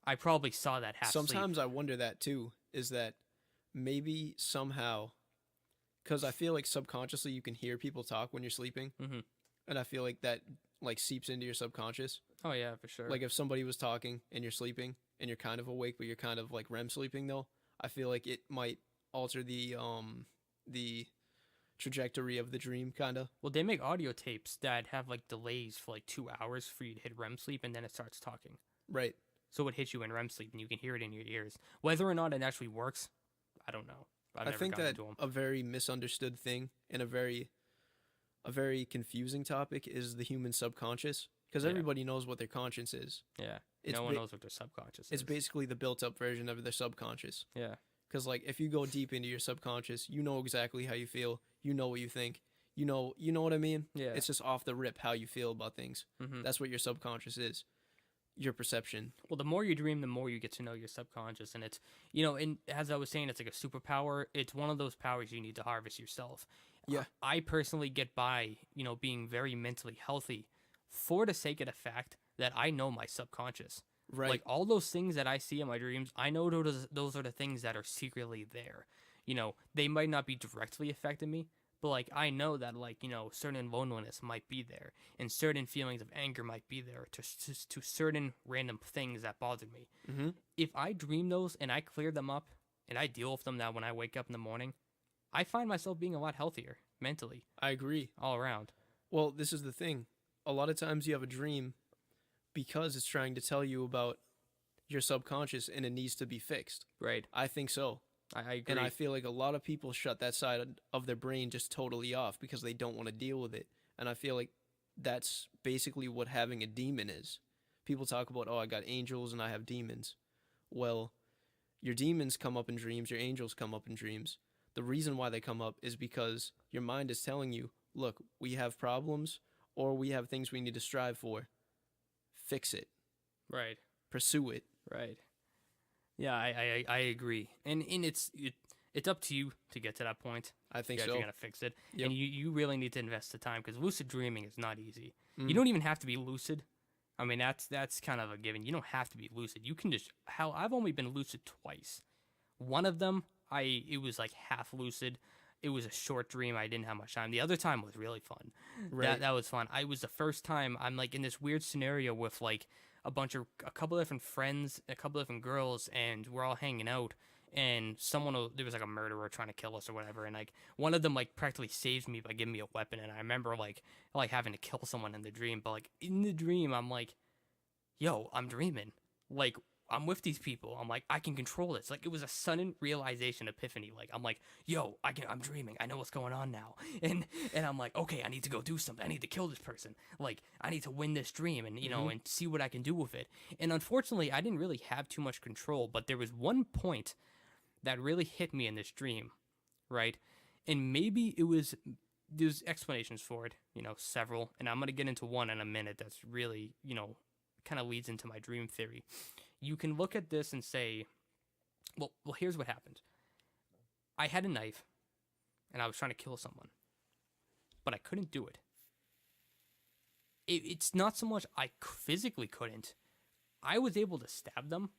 I probably saw that half Sometimes sleep. I wonder that too, is that maybe somehow, because I feel like subconsciously you can hear people talk when you're sleeping. Mm-hmm. and I feel like that like seeps into your subconscious. Oh yeah, for sure. Like if somebody was talking and you're sleeping and you're kind of awake but you're kind of like REM sleeping though, I feel like it might alter the trajectory of the dream kind of. Well, they make audio tapes that have like delays for like 2 hours for you to hit REM sleep, and then it starts talking. Right. So it hits you in REM sleep, and you can hear it in your ears. Whether or not it actually works, I don't know. I've I never think gotten that into them. a very misunderstood thing and a very confusing topic is the human subconscious because Yeah. everybody knows what their conscience is. Yeah, It's no one ba- knows what their subconscious It's is. basically the built-up version of their subconscious. Yeah, Because like if you go deep into your subconscious, you know exactly how you feel. You know what you think. You know what I mean. yeah. It's just off the rip how you feel about things. Mm-hmm. That's what your subconscious is. Your perception. Well, the more you dream, the more you get to know your subconscious, and it's and as I was saying, it's like a superpower. It's one of those powers you need to harvest yourself. Yeah. I personally get by, being very mentally healthy, for the sake of the fact that I know my subconscious. Right. Like all those things that I see in my dreams, I know those are the things that are secretly there. They might not be directly affecting me, but like I know that certain loneliness might be there, and certain feelings of anger might be there to certain random things that bothered me. Mm-hmm. If I dream those and I clear them up and I deal with them now when I wake up in the morning, I find myself being a lot healthier mentally I agree. all around. Well, this is the thing. A lot of times you have a dream because it's trying to tell you about your subconscious and it needs to be fixed. Right. I think so. I agree. And I feel like a lot of people shut that side of their brain just totally off because they don't want to deal with it. And I feel like that's basically what having a demon is. People talk about, oh, I got angels and I have demons. Well, your demons come up in dreams, your angels come up in dreams. The reason why they come up is because your mind is telling you, look, we have problems or we have things we need to strive for. Fix it. Right. Pursue it. Right. Yeah, I agree. And it's up to you to get to that point. I think You're so. actually gonna fix it, Yep. and you really need to invest the time because lucid dreaming is not easy. Mm. You don't even have to be lucid. I mean, that's kind of a given. You don't have to be lucid. You can just I've only been lucid twice. One of them, it was like half lucid. It was a short dream. I didn't have much time. The other time was really fun. Right. That was fun. I was the first time I'm like in this weird scenario with like a couple of different friends, a couple of different girls, and we're all hanging out. And there was like a murderer trying to kill us or whatever, and like one of them like practically saved me by giving me a weapon. And I remember like having to kill someone in the dream, but like in the dream, I'm like, yo, I'm dreaming. Like I'm with these people. I'm like, I can control this. Like it was a sudden realization, epiphany. Like I'm like, yo, I'm dreaming. I know what's going on now. And I'm like, okay, I need to go do something. I need to kill this person. Like I need to win this dream and and see what I can do with it. And unfortunately, I didn't really have too much control, but there was one point that really hit me in this dream, right? And maybe there's explanations for it, several, and I'm going to get into one in a minute that's really, kind of leads into my dream theory. You can look at this and say, well, here's what happened. I had a knife, and I was trying to kill someone, but I couldn't do it. It's not so much I physically couldn't. I was able to stab them,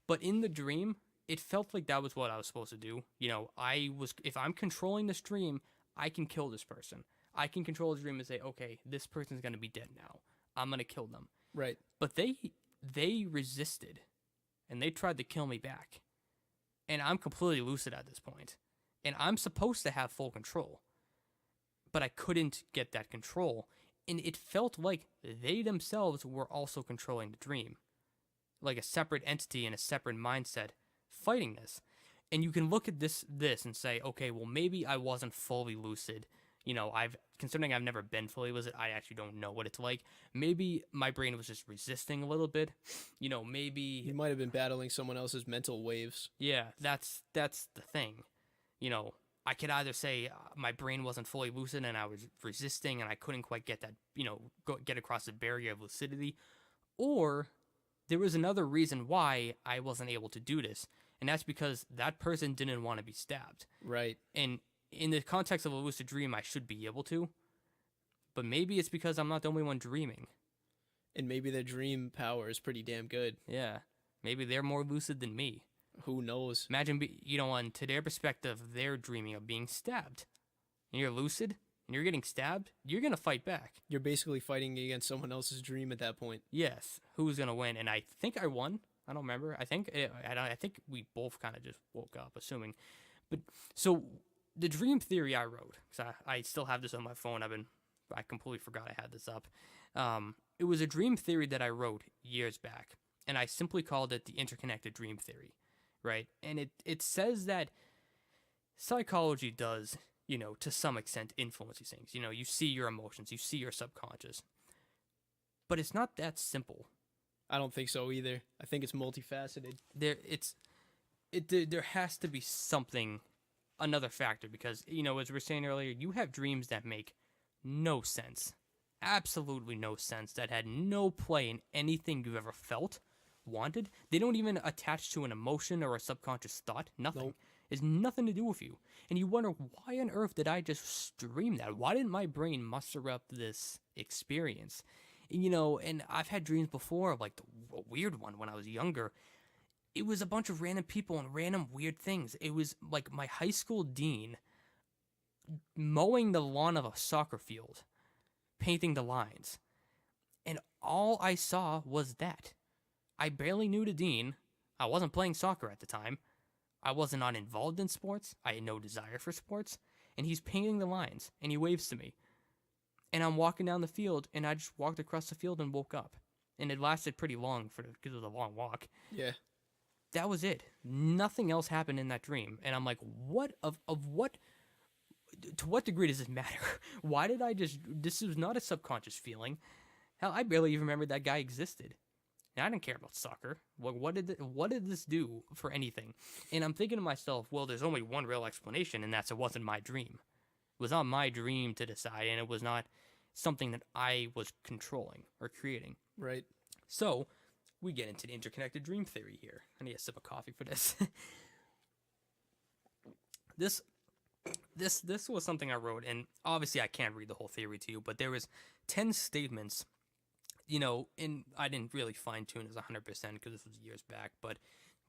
but in the dream, it felt like that was what I was supposed to do. If I'm controlling this dream, I can kill this person. I can control the dream and say, okay, this person's going to be dead now. I'm going to kill them. Right. But they resisted, and they tried to kill me back. And I'm completely lucid at this point. And I'm supposed to have full control. But I couldn't get that control. And it felt like they themselves were also controlling the dream. Like a separate entity and a separate mindset fighting this. And you can look at this and say, okay, well, maybe I wasn't fully lucid. Considering I've never been fully lucid, I actually don't know what it's like. Maybe my brain was just resisting a little bit. Maybe You might have been battling someone else's mental waves. yeah, that's the thing. I could either say my brain wasn't fully lucid and I was resisting and I couldn't quite get that, get across the barrier of lucidity, or there was another reason why I wasn't able to do this, and that's because that person didn't want to be stabbed. Right. And in the context of a lucid dream, I should be able to, but maybe it's because I'm not the only one dreaming. And maybe their dream power is pretty damn good. Yeah, maybe they're more lucid than me. Who knows? Imagine, to their perspective, they're dreaming of being stabbed. And you're lucid, and you're getting stabbed, you're going to fight back. You're basically fighting against someone else's dream at that point. Yes, who's going to win? And I think I won. I don't remember. I think we both kind of just woke up, assuming. But so the dream theory I wrote, because I still have this on my phone. I completely forgot I had this up. It was a dream theory that I wrote years back, and I simply called it the interconnected dream theory, right? And it says that psychology does, to some extent influence these things. You see your emotions, you see your subconscious. But it's not that simple. I don't think so either. I think it's multifaceted. There has to be something, another factor, because, as we were saying earlier, you have dreams that make no sense. Absolutely no sense, that had no play in anything you've ever felt, wanted. They don't even attach to an emotion or a subconscious thought. Nothing. Nope. It's nothing to do with you. And you wonder, why on earth did I just dream that? Why didn't my brain muster up this experience? And I've had dreams before, like a weird one when I was younger. It was a bunch of random people and random weird things. It was like my high school dean mowing the lawn of a soccer field, painting the lines. And all I saw was that. I barely knew the dean. I wasn't playing soccer at the time. I wasn't not involved in sports. I had no desire for sports. And he's painting the lines, and he waves to me. And I'm walking down the field, and I just walked across the field and woke up. And it lasted pretty long because it was a long walk. Yeah. That was it. Nothing else happened in that dream. And I'm like, to what degree does this matter? Why did this was not a subconscious feeling. Hell, I barely even remember that guy existed. And I didn't care about soccer. What did this do for anything? And I'm thinking to myself, well, there's only one real explanation, and that's it wasn't my dream. It was not my dream to decide, and it was not something that I was controlling or creating. Right. So, we get into the interconnected dream theory here. I need a sip of coffee for this. This was something I wrote, and obviously I can't read the whole theory to you, but there was 10 statements, and I didn't really fine-tune this 100% because this was years back, but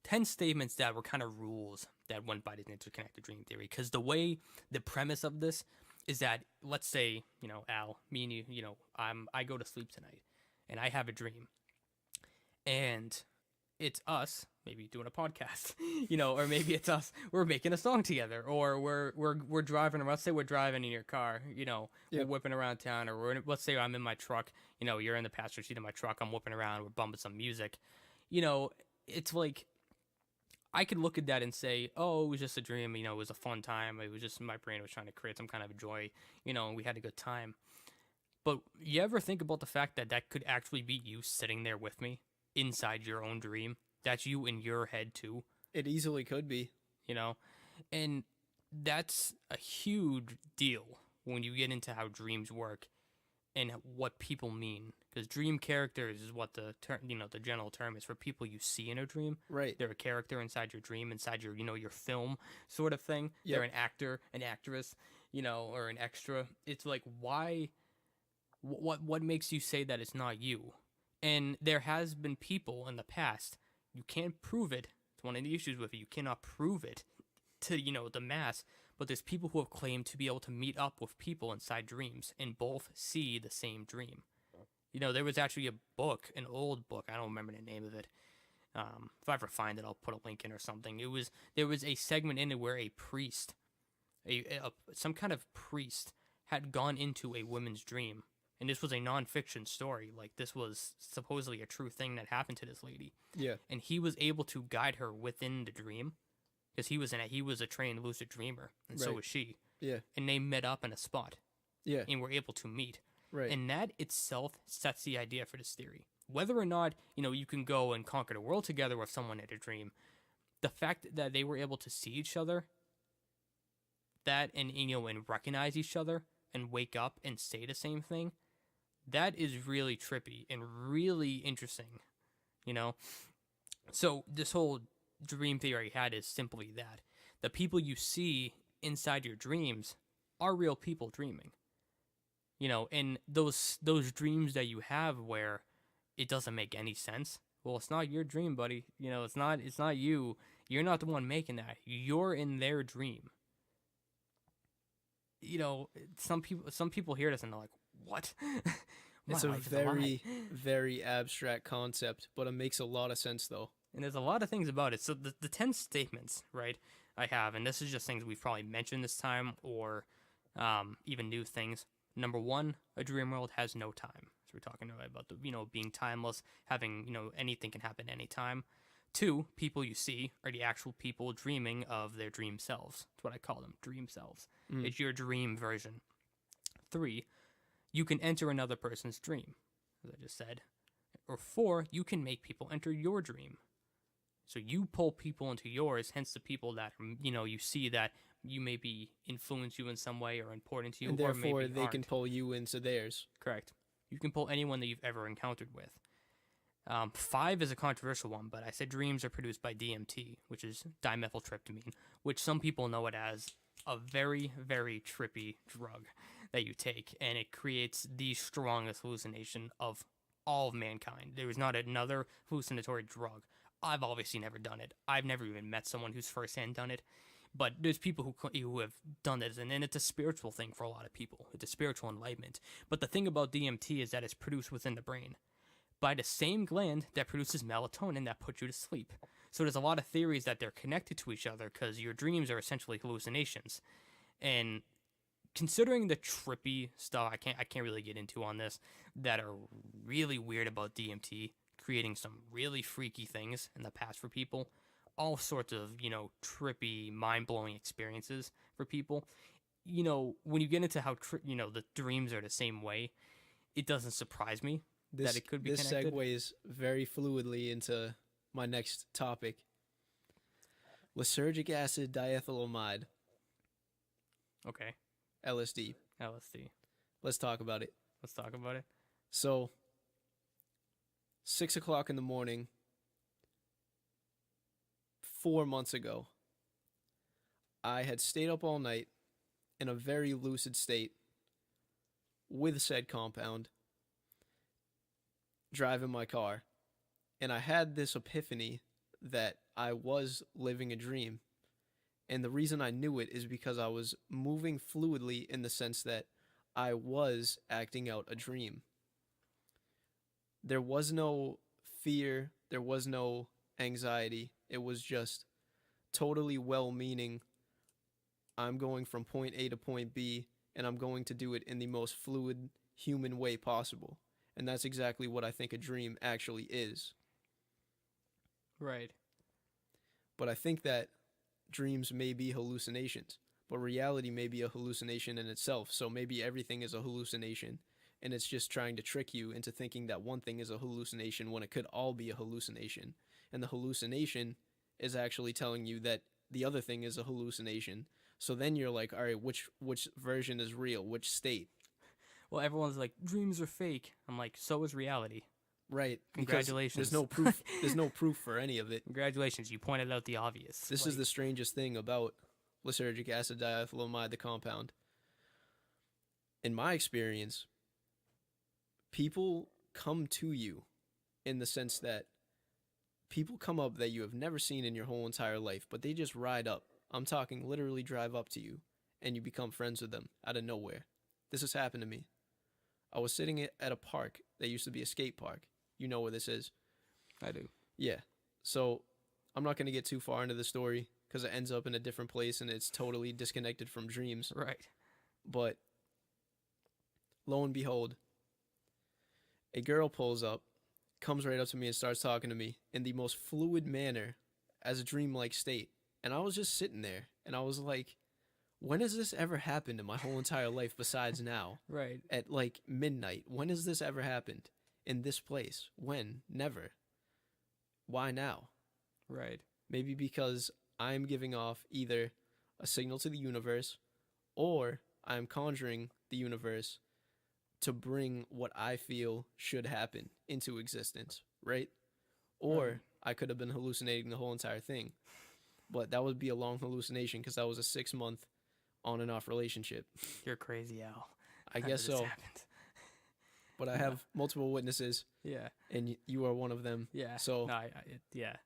10 statements that were kind of rules that went by this interconnected dream theory. Because the premise of this is that, let's say, Al, me and you, I go to sleep tonight, and I have a dream, and it's us maybe doing a podcast, or maybe it's us, we're making a song together, or we're driving around. Let's say we're driving in your car, we're whipping around town, or let's say I'm in my truck, you're in the passenger seat of my truck, I'm whipping around, we're bumping some music, it's like, I could look at that and say, oh, it was just a dream, it was a fun time, it was just my brain was trying to create some kind of joy, and we had a good time. But you ever think about the fact that that could actually be you sitting there with me inside your own dream? That's you in your head too. It easily could be. And that's a huge deal when you get into how dreams work and what people mean. Because dream characters is what the term, the general term is for people you see in a dream. Right. They're a character inside your dream, inside your, your film sort of thing. Yep. They're an actor, an actress, or an extra. It's like, why? What makes you say that it's not you? And there has been people in the past. You can't prove it. It's one of the issues with it. You cannot prove it to, the mass. But there's people who have claimed to be able to meet up with people inside dreams and both see the same dream. There was actually a book, an old book. I don't remember the name of it. If I ever find it, I'll put a link in or something. There was a segment in it where a priest, some kind of priest, had gone into a woman's dream. And this was a non-fiction story. Like, this was supposedly a true thing that happened to this lady. Yeah. And he was able to guide her within the dream, because he was a trained lucid dreamer, and so was she. Yeah. And they met up in a spot. Yeah. And were able to meet. Right. And that itself sets the idea for this theory. Whether or not, you can go and conquer the world together with someone in a dream, the fact that they were able to see each other, and recognize each other, and wake up and say the same thing, that is really trippy and really interesting, So this whole dream theory I had is simply that. The people you see inside your dreams are real people dreaming. And those dreams that you have where it doesn't make any sense, well, it's not your dream, buddy. It's not you. You're not the one making that. You're in their dream. some people hear this and they're like, what? It's a very, very abstract concept, but it makes a lot of sense, though. And there's a lot of things about it. So the 10 statements, right, I have, and this is just things we've probably mentioned this time or even new things. Number 1, a dream world has no time. So we're talking about the, being timeless, having, anything can happen anytime. 2, people you see are the actual people dreaming of their dream selves. That's what I call them, dream selves. It's your dream version. 3, you can enter another person's dream, as I just said. Or 4, you can make people enter your dream. So you pull people into yours, hence the people that, you see that you maybe influence you in some way or important to you. And therefore, or maybe they aren't. can pull you into theirs. Correct. You can pull anyone that you've ever encountered with. 5 is a controversial one, but I said dreams are produced by DMT, which is dimethyltryptamine, which some people know it as a very, very trippy drug that you take, and it creates the strongest hallucination of all of mankind. There is not another hallucinatory drug. I've obviously never done it. I've never even met someone who's firsthand done it, but there's people who have done this, and it's a spiritual thing for a lot of people. It's a spiritual enlightenment. But the thing about DMT is that it's produced within the brain by the same gland that produces melatonin that puts you to sleep. So there's a lot of theories that they're connected to each other because your dreams are essentially hallucinations. And considering the trippy stuff I can't really get into on this that are really weird about DMT, creating some really freaky things in the past for people, all sorts of, trippy, mind-blowing experiences for people. When you get into how, the dreams are the same way, it doesn't surprise me that it could be connected. This segues very fluidly into my next topic. Lysergic acid diethylamide. Okay. LSD. Let's talk about it. So, 6 o'clock in the morning, 4 months ago, I had stayed up all night in a very lucid state with said compound, driving my car, and I had this epiphany that I was living a dream. And the reason I knew it is because I was moving fluidly in the sense that I was acting out a dream. There was no fear, there was no anxiety. It was just totally well-meaning. I'm going from point A to point B, and I'm going to do it in the most fluid, human way possible. And that's exactly what I think a dream actually is. Right. But I think that dreams may be hallucinations, but reality may be a hallucination in itself. So maybe everything is a hallucination, and it's just trying to trick you into thinking that one thing is a hallucination when it could all be a hallucination. And the hallucination is actually telling you that the other thing is a hallucination. So then you're like, all right, which version is real? Which state? Well, everyone's like, dreams are fake. I'm like, so is reality. Right. Congratulations. There's no proof. There's no proof for any of it. Congratulations. You pointed out the obvious. This is the strangest thing about lysergic acid diethylamide, the compound. In my experience, people come to you in the sense that people come up that you have never seen in your whole entire life, but they just ride up. I'm talking literally drive up to you, and you become friends with them out of nowhere. This has happened to me. I was sitting at a park that used to be a skate park. You know where this is. I do. Yeah. So I'm not going to get too far into the story because it ends up in a different place and it's totally disconnected from dreams. Right. But lo and behold, a girl pulls up, comes right up to me and starts talking to me in the most fluid manner as a dreamlike state. And I was just sitting there and I was like, when has this ever happened in my whole entire life besides now? Right. At like midnight. When has this ever happened in this place? When? Never. Why now? Right. Maybe because I'm giving off either a signal to the universe or I'm conjuring the universe to bring what I feel should happen into existence, right? Or Right. I could have been hallucinating the whole entire thing. But that would be a long hallucination because that was a 6-month on and off relationship. You're crazy, Al. I How guess did this so. happen? But I have multiple witnesses, Yeah. and you are one of them. Yeah. So No, yeah.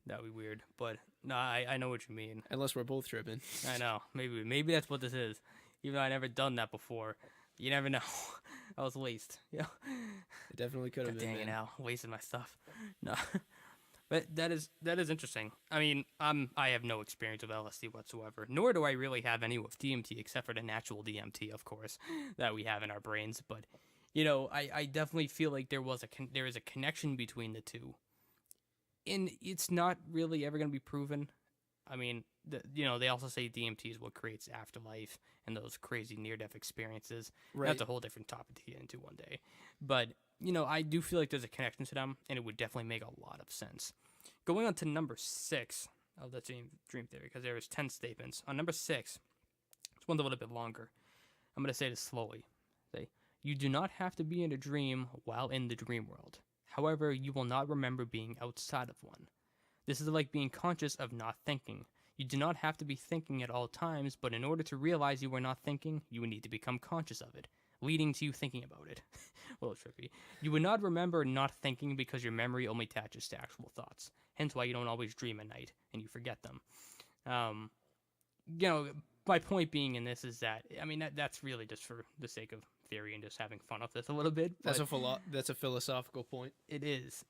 That'd be weird. But no, I know what you mean. unless we're both tripping. I know. Maybe that's what this is. even though I never done that before. You never know. I was waste. It definitely could have been. Dang it, Man. now wasting my stuff. No, but that is interesting. I mean, I have no experience with LSD whatsoever, nor do I really have any with DMT, except for the natural DMT, of course, that we have in our brains. But I definitely feel like there is a connection between the two, and it's not really ever going to be proven. I mean, they also say DMT is what creates afterlife and those crazy near-death experiences. Right. That's a whole different topic to get into one day. But, I do feel like there's a connection to them, and it would definitely make a lot of sense. Going on to number 6 of the dream theory, because there was 10 statements. On number 6, this one's a little bit longer. I'm going to say this slowly. Say, you do not have to be in a dream while in the dream world. However, you will not remember being outside of one. This is like being conscious of not thinking. You do not have to be thinking at all times, but in order to realize you were not thinking, you would need to become conscious of it, leading to you thinking about it. A little trippy. You would not remember not thinking because your memory only attaches to actual thoughts. Hence why you don't always dream at night and you forget them. My point being in this is that, I mean, that's really just for the sake of theory and just having fun with this a little bit. That's a philosophical point. It is.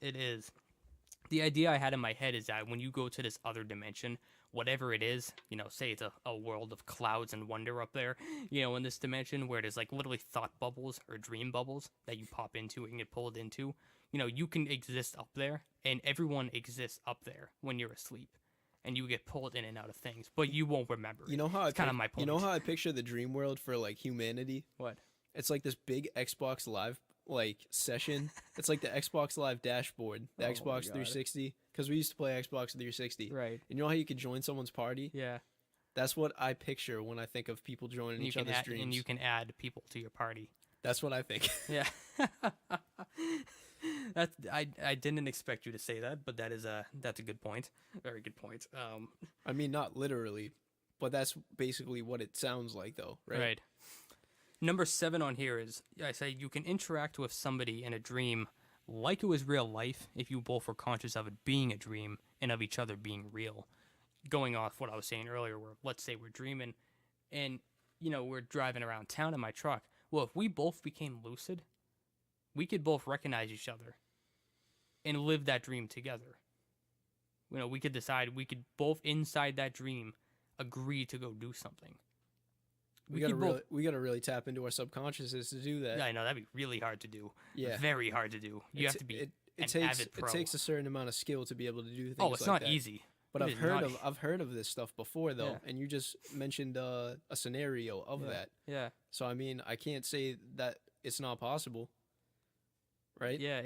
The idea I had in my head is that when you go to this other dimension, whatever it is, say it's a world of clouds and wonder up there, in this dimension where there's like literally thought bubbles or dream bubbles that you pop into and get pulled into, you can exist up there, and everyone exists up there when you're asleep, and you get pulled in and out of things, but you won't remember. You know how it's kind of my point. You know how I picture the dream world for like humanity? What? It's like this big Xbox Live session. It's like the Xbox Live dashboard, the Xbox 360, because we used to play Xbox 360. Right. And you know how you could join someone's party? Yeah. That's what I picture when I think of people joining each other's dreams. And you can add people to your party. That's what I think. Yeah. I didn't expect you to say that, but that's a good point. Very good point. I mean, not literally, but that's basically what it sounds like, though, right? Right. Number 7 on here is, I say you can interact with somebody in a dream like it was real life if you both were conscious of it being a dream and of each other being real. Going off what I was saying earlier, where let's say we're dreaming and, we're driving around town in my truck. Well, if we both became lucid, we could both recognize each other and live that dream together. We could decide, we could both inside that dream agree to go do something. We gotta really tap into our subconsciouses to do that. Yeah, I know that'd be really hard to do. Yeah, very hard to do. You have to be avid pro. It takes a certain amount of skill to be able to do things. Oh, it's like not easy. But I've heard of this stuff before though, and you just mentioned a scenario of that. Yeah. So I mean, I can't say that it's not possible, right? Yeah,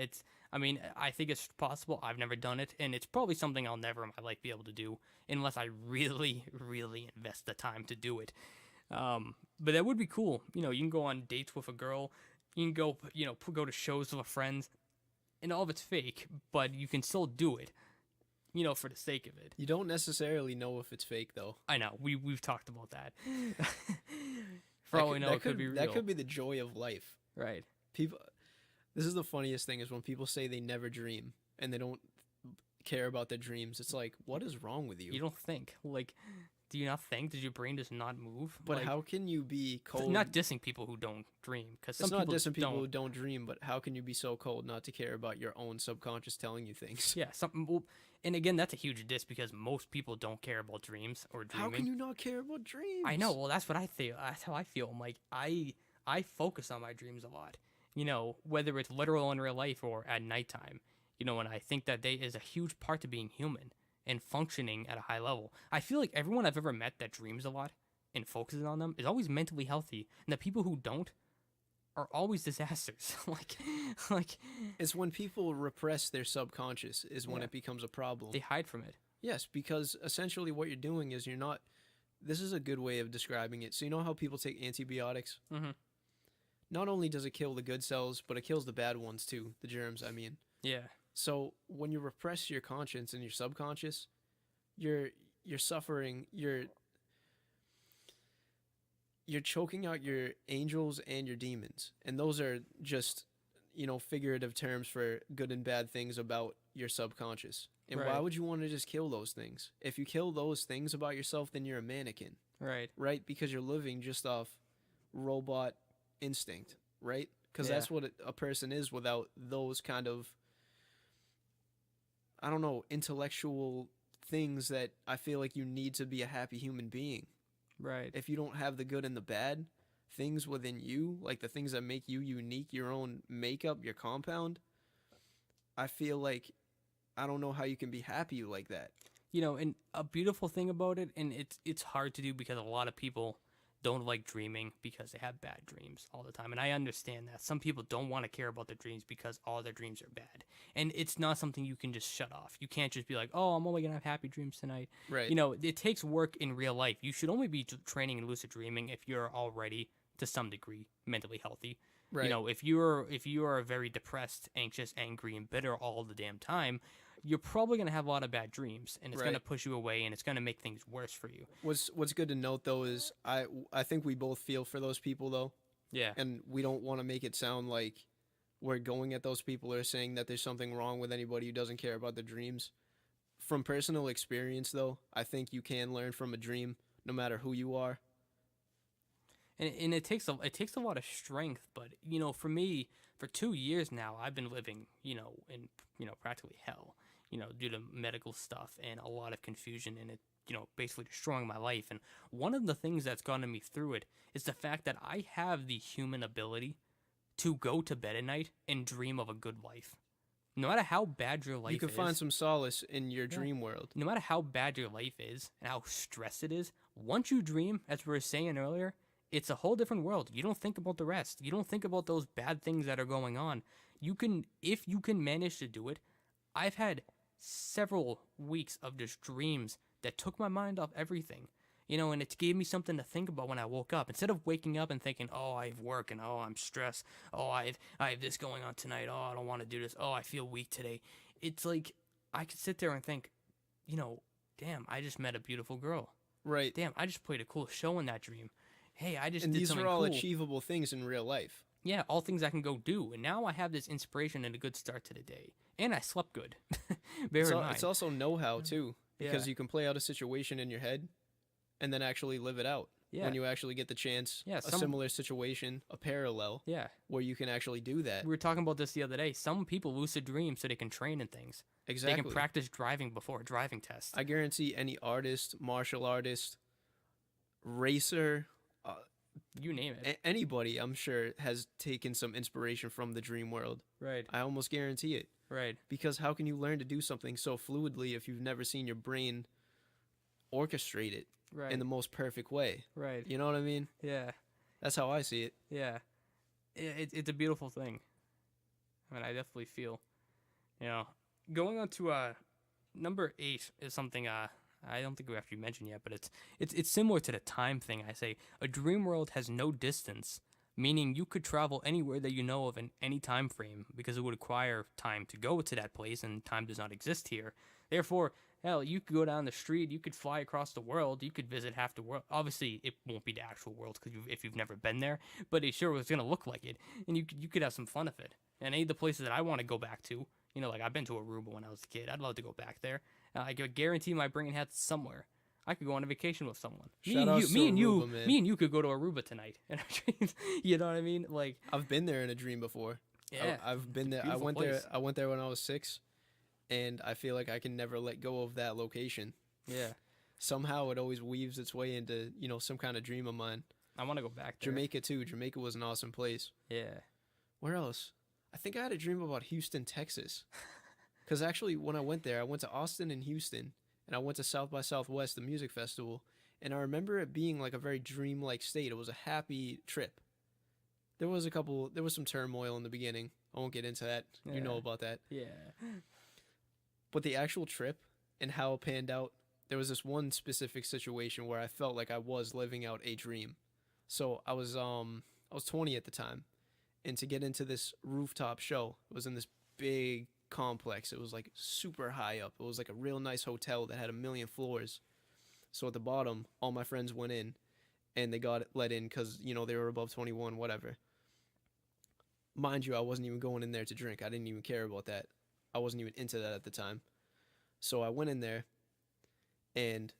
I think it's possible. I've never done it, and it's probably something I'll never in my life be able to do unless I really, really invest the time to do it. But that would be cool. You can go on dates with a girl. You can go, go to shows with friends, and all of it's fake, but you can still do it. For the sake of it. You don't necessarily know if it's fake, though. I know. We've talked about that. For all we know, it could be real. That could be the joy of life. Right. People. This is the funniest thing is when people say they never dream and they don't care about their dreams. It's like, what is wrong with you? You don't think. Like, do you not think? Does your brain just not move? But how can you be cold? Not dissing people who don't dream, because it's not dissing people who don't dream. But how can you be so cold not to care about your own subconscious telling you things? Yeah, and again, that's a huge diss because most people don't care about dreams or dreaming. How can you not care about dreams? I know. Well, that's what I feel. That's how I feel. I'm like, I focus on my dreams a lot. Whether it's literal in real life or at nighttime. And I think that is a huge part to being human and functioning at a high level. I feel like everyone I've ever met that dreams a lot and focuses on them is always mentally healthy, and the people who don't are always disasters. like it's when people repress their subconscious is when it becomes a problem. They hide from it. Yes, because essentially what you're doing is this is a good way of describing it. So you know how people take antibiotics? Mm-hmm. Not only does it kill the good cells, but it kills the bad ones too, the germs, I mean. Yeah. So when you repress your conscience and your subconscious, you're suffering, you're choking out your angels and your demons. And those are just, figurative terms for good and bad things about your subconscious. And why would you want to just kill those things? If you kill those things about yourself, then you're a mannequin. Right. Right? Because you're living just off robot instinct, right? Because Yeah. that's what a person is without those kind of, I don't know, intellectual things that I feel like you need to be a happy human being. Right. If you don't have the good and the bad things within you, like the things that make you unique, your own makeup, your compound, I feel like I don't know how you can be happy like that. You know, and a beautiful thing about it, and it's hard to do because a lot of people don't like dreaming because they have bad dreams all the time. And I understand that. Some people don't want to care about their dreams because all their dreams are bad. And it's not something you can just shut off. You can't just be like, oh, I'm only going to have happy dreams tonight. Right. You know, it takes work in real life. You should only be training in lucid dreaming if you're already, to some degree, mentally healthy. Right. You know, if you are very depressed, anxious, angry, and bitter all the damn time, you're probably going to have a lot of bad dreams, and it's Right. going to push you away, and it's going to make things worse for you. What's good to note though is I think we both feel for those people though, Yeah. and we don't want to make it sound like we're going at those people or saying that there's something wrong with anybody who doesn't care about their dreams. From personal experience though, I think you can learn from a dream no matter who you are. And it takes a lot of strength, but you know, for me, for 2 years now, I've been living, you know, in, you know, practically hell, you know, due to medical stuff and a lot of confusion, and it, you know, basically destroying my life. And one of the things that's gotten me through it is the fact that I have the human ability to go to bed at night and dream of a good life. No matter how bad your life is, You can find some solace in your Yeah. dream world. no matter how bad your life is and how stressed it is, once you dream, as we were saying earlier, it's a whole different world. You don't think about the rest. You don't think about those bad things that are going on. You can, if you can manage to do it. I've had several weeks of just dreams that took my mind off everything. You know, and it gave me something to think about when I woke up. Instead of waking up and thinking, oh, I have work, and oh, I'm stressed. Oh, I have this going on tonight. Oh, I don't want to do this. Oh, I feel weak today. It's like I could sit there and think, you know, damn, I just met a beautiful girl. Right. Damn, I just played a cool show in that dream. Hey, I just And did these something are all cool. achievable things in real life. Yeah, all things I can go do. And now I have this inspiration and a good start to the day. And I slept good. Bear in mind. It's also know-how too, because Yeah. you can play out a situation in your head and then actually live it out. Yeah. When you actually get the chance, Yeah, a some- similar situation, a parallel, Yeah. where you can actually do that. We were talking about this the other day. Some people lucid dream so they can train in things. Exactly. They can practice driving before a driving test. I guarantee any artist, martial artist, racer, You name it. anybody, I'm sure, has taken some inspiration from the dream world. Right. I almost guarantee it. Right. Because how can you learn to do something so fluidly if you've never seen your brain orchestrate it Right. in the most perfect way? Right. You know what I mean? Yeah. That's how I see it. Yeah. It's a beautiful thing. I mean, I definitely feel, you know, going on to number 8 is something I don't think we actually mentioned yet, but it's similar to the time thing. I say a dream world has no distance, meaning you could travel anywhere that you know of in any time frame because it would require time to go to that place, and time does not exist here. Therefore, hell, you could go down the street, you could fly across the world, you could visit half the world. Obviously, it won't be the actual world because if you've never been there, but it sure was gonna look like it, and you could have some fun of it. And any of the places that I want to go back to, you know, like I've been to Aruba when I was a kid. I'd love to go back there. I could guarantee my brain has somewhere. I could go on a vacation with someone. Shout-outs to Aruba, man. Me and you could go to Aruba tonight in our dreams. You know what I mean? Like, I've been there in a dream before. yeah, I've been there. I beautiful went place. there. I went there when I was 6, and I feel like I can never let go of that location. Yeah, Somehow it always weaves its way into, you know, some kind of dream of mine. I want to go back there. Jamaica too. Jamaica was an awesome place. Yeah, Where else? I think I had a dream about Houston, Texas. Because actually, when I went there, I went to Austin and Houston, and I went to South by Southwest, the music festival, and I remember it being like a very dreamlike state. It was a happy trip. There was some turmoil in the beginning. I won't get into that. You know Yeah. about that. yeah, But the actual trip and how it panned out, there was this one specific situation where I felt like I was living out a dream. So I was 20 at the time, and to get into this rooftop show, it was in this big complex. It was like super high up. It was like a real nice hotel that had 1,000,000 floors. So at the bottom, all my friends went in, and they got let in because, you know, they were above 21, whatever. Mind you, I wasn't even going in there to drink. I didn't even care about that. I wasn't even into that at the time. So I went in there, and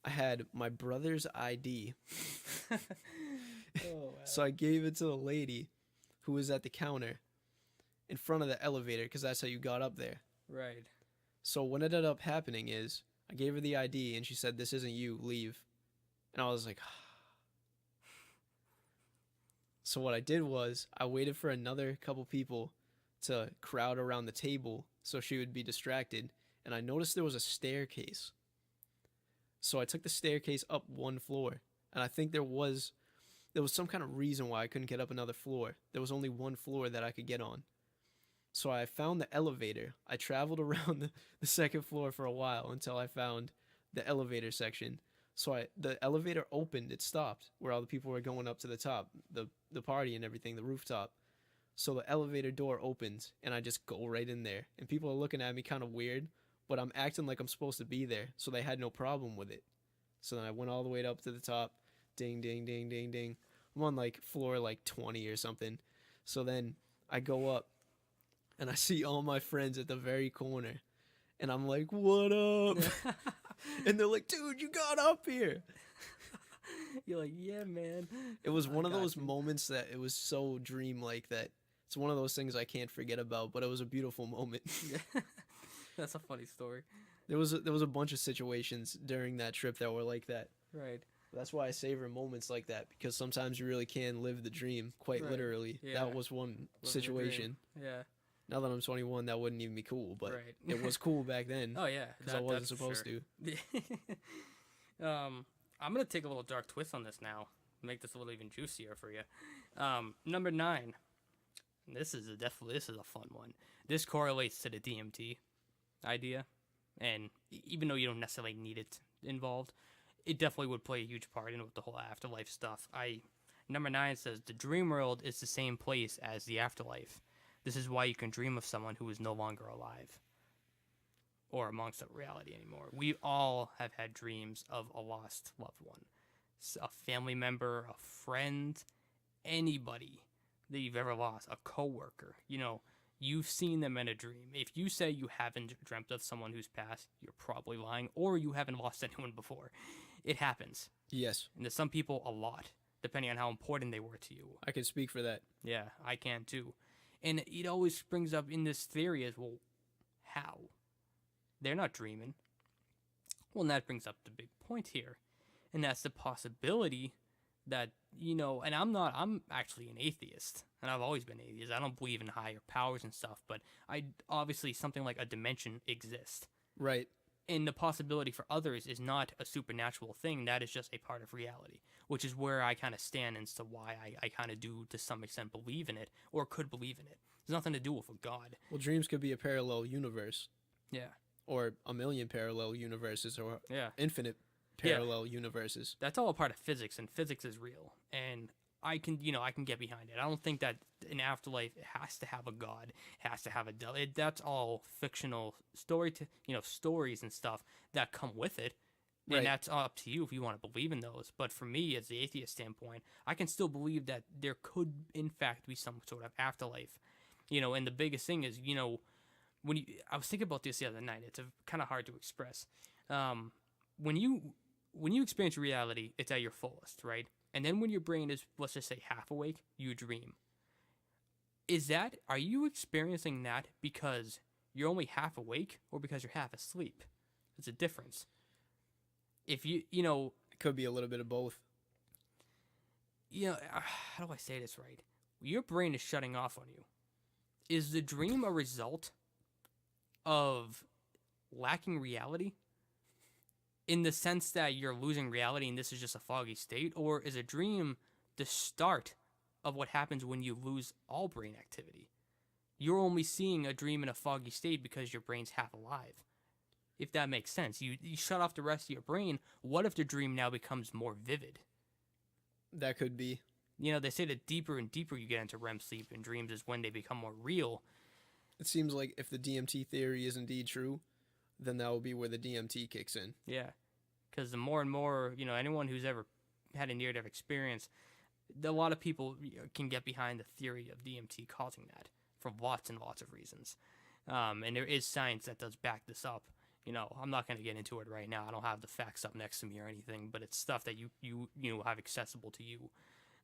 I had my brother's ID. Oh, So I gave it to the lady who was at the counter in front of the elevator because that's how you got up there. right. So what ended up happening is I gave her the ID and she said, "This isn't you, leave." And I was like, so what I did was I waited for another couple people to crowd around the table so she would be distracted. And I noticed there was a staircase. So I took the staircase up one floor. And I think there was some kind of reason why I couldn't get up another floor. There was only one floor that I could get on. So I found the elevator. I traveled around the second floor for a while until I found the elevator section. So the elevator opened, it stopped where all the people were going up to the top, the party and everything, the rooftop. So the elevator door opens and I just go right in there. And people are looking at me kind of weird, but I'm acting like I'm supposed to be there. So they had no problem with it. So then I went all the way up to the top. Ding, ding, ding, ding, ding. I'm on like floor like 20 or something. So then I go up and I see all my friends at the very corner. And I'm like, "What up?" And they're like, "Dude, you got up here." You're like, yeah, man. It was one of got those you. moments that it was so dreamlike that it's one of those things I can't forget about, but it was a beautiful moment. Yeah. That's a funny story. There was a bunch of situations during that trip that were like that. Right. That's why I savor moments like that, because sometimes you really can live the dream, quite Right. literally. Yeah. That was one Living the dream. situation. Yeah. Now that I'm 21, that wouldn't even be cool, but Right. it was cool back then Oh yeah. because I wasn't supposed to. to. I'm gonna take a little dark twist on this now. Make this a little even juicier for you. Number 9. This is a fun one. This correlates to the DMT idea, and even though you don't necessarily need it involved, it definitely would play a huge part in with the whole afterlife stuff. Number 9 says the dream world is the same place as the afterlife. This is why you can dream of someone who is no longer alive or amongst reality anymore. We all have had dreams of a lost loved one, a family member, a friend, anybody that you've ever lost, a coworker. You've seen them in a dream. If you say you haven't dreamt of someone who's passed, you're probably lying, or you haven't lost anyone before. It happens. Yes, And to some people, a lot, depending on how important they were to you. I can speak for that. Yeah, I can too. And it always brings up in this theory as, well, how? They're not dreaming. Well, and that brings up the big point here. And that's the possibility that, and I'm actually an atheist. And I've always been atheist. I don't believe in higher powers and stuff. But obviously something like a dimension exists. Right. And the possibility for others is not a supernatural thing. That is just a part of reality, which is where I kind of stand as to why I kind of do, to some extent, believe in it or could believe in it. There's nothing to do with a God. Well, dreams could be a parallel universe, Yeah. or a million parallel universes, or Yeah. infinite parallel universes. That's all a part of physics, and physics is real. And I can get behind it. I don't think that an afterlife has to have a God, has to have a devil. That's all fictional stories and stuff that come with it. And Right. that's up to you if you want to believe in those. But for me, as the atheist standpoint, I can still believe that there could, in fact, be some sort of afterlife. And the biggest thing is, I was thinking about this the other night. It's kind of hard to express. When you experience reality, it's at your fullest, right? And then when your brain is, let's just say, half awake, you dream. Are you experiencing that because you're only half awake or because you're half asleep? It's a difference. If It could be a little bit of both. how do I say this right? Your brain is shutting off on you. Is the dream a result of lacking reality? In the sense that you're losing reality and this is just a foggy state? Or is a dream the start of what happens when you lose all brain activity? You're only seeing a dream in a foggy state because your brain's half alive. If that makes sense. You shut off the rest of your brain. What if the dream now becomes more vivid? That could be. They say that deeper and deeper you get into REM sleep and dreams is when they become more real. It seems like if the DMT theory is indeed true, then that will be where the DMT kicks in. Yeah. Because the more and more, anyone who's ever had a near-death experience, a lot of people can get behind the theory of DMT causing that for lots and lots of reasons. And there is science that does back this up. I'm not going to get into it right now. I don't have the facts up next to me or anything, but it's stuff that you have accessible to you.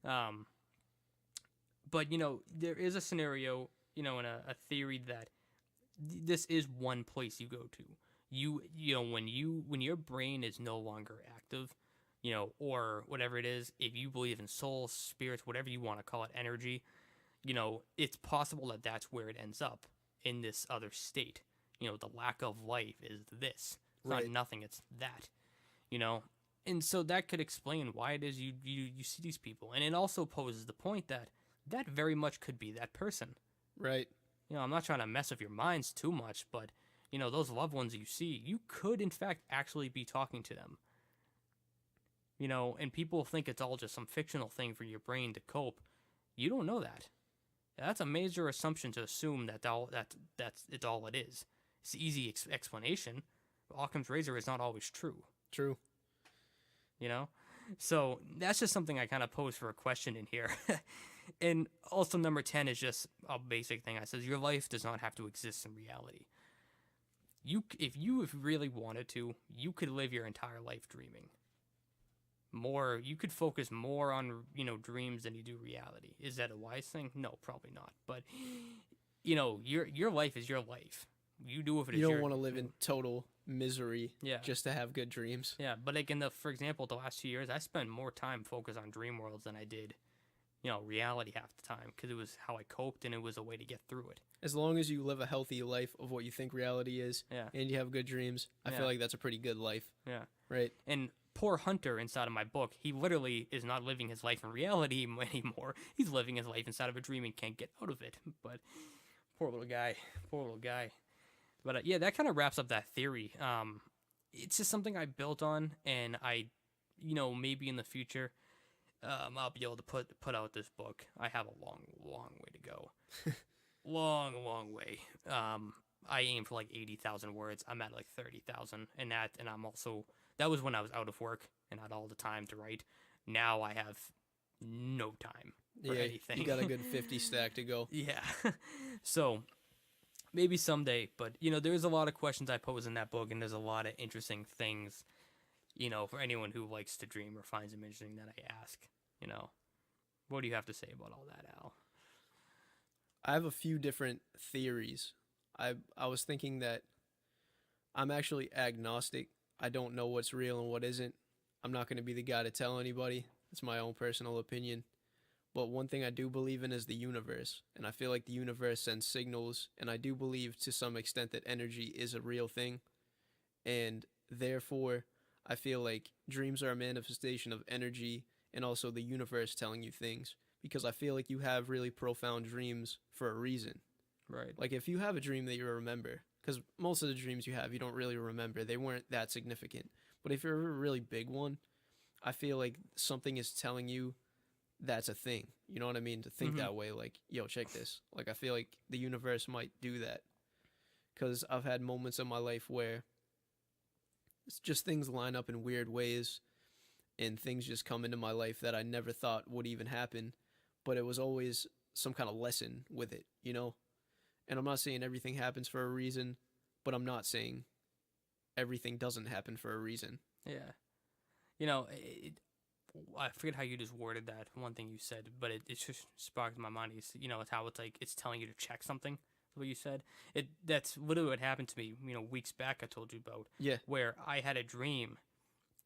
Um, but there is a scenario, in a theory that this is one place you go to. When your brain is no longer active, or whatever it is, if you believe in souls, spirits, whatever you want to call it, energy, it's possible that that's where it ends up, in this other state. The lack of life is this. It's Right. not nothing, it's that. And so that could explain why it is you see these people. And it also poses the point that very much could be that person. Right. I'm not trying to mess with your minds too much, but those loved ones you see, you could in fact actually be talking to them. And people think it's all just some fictional thing for your brain to cope. You don't know that. That's a major assumption to assume that's it's all it is. It's an easy explanation. Occam's razor is not always true. True. So that's just something I kind of pose for a question in here. And also number 10 is just a basic thing. I says your life does not have to exist in reality. If you really wanted to, you could live your entire life dreaming. You could focus more on dreams than you do reality. Is that a wise thing? No, probably not. But your life is your life. You do if it is. You don't want to live in total misery. Yeah. Just to have good dreams. Yeah, but like for example, the last 2 years, I spent more time focused on dream worlds than I did, reality half the time, because it was how I coped and it was a way to get through it. As long as you live a healthy life of what you think reality is, Yeah. and you have good dreams, I feel like that's a pretty good life. Yeah. Right. And poor Hunter inside of my book, he literally is not living his life in reality anymore. He's living his life inside of a dream and can't get out of it. But poor little guy. But yeah, that kind of wraps up that theory. It's just something I built on, and I, maybe in the future, I'll be able to put out this book. I have a long way to go. long way. I aim for like 80,000 words. I'm at like 30,000, and I'm also, that was when I was out of work and had all the time to write. Now I have no time for anything. You got a good 50 stack to go. Yeah. So maybe someday, but there's a lot of questions I pose in that book, and there's a lot of interesting things, for anyone who likes to dream or finds them interesting that I ask. What do you have to say about all that, Al? I have a few different theories. I was thinking that I'm actually agnostic. I don't know what's real and what isn't. I'm not going to be the guy to tell anybody. It's my own personal opinion. But one thing I do believe in is the universe. And I feel like the universe sends signals. And I do believe to some extent that energy is a real thing. And therefore, I feel like dreams are a manifestation of energy and also the universe telling you things. Because I feel like you have really profound dreams for a reason. Right. Like if you have a dream that you remember, because most of the dreams you have, you don't really remember. They weren't that significant. But if you're a really big one, I feel like something is telling you that's a thing. You know what I mean? To think that way, like, yo, check this. Like, I feel like the universe might do that. Because I've had moments in my life where it's just things line up in weird ways and things just come into my life that I never thought would even happen. But it was always some kind of lesson with it, And I'm not saying everything happens for a reason, but I'm not saying everything doesn't happen for a reason. Yeah. I forget how you just worded that one thing you said, but it just sparked in my mind. It's how it's like it's telling you to check something. What you said. That's literally what happened to me. Weeks back I told you about. Yeah. Where I had a dream,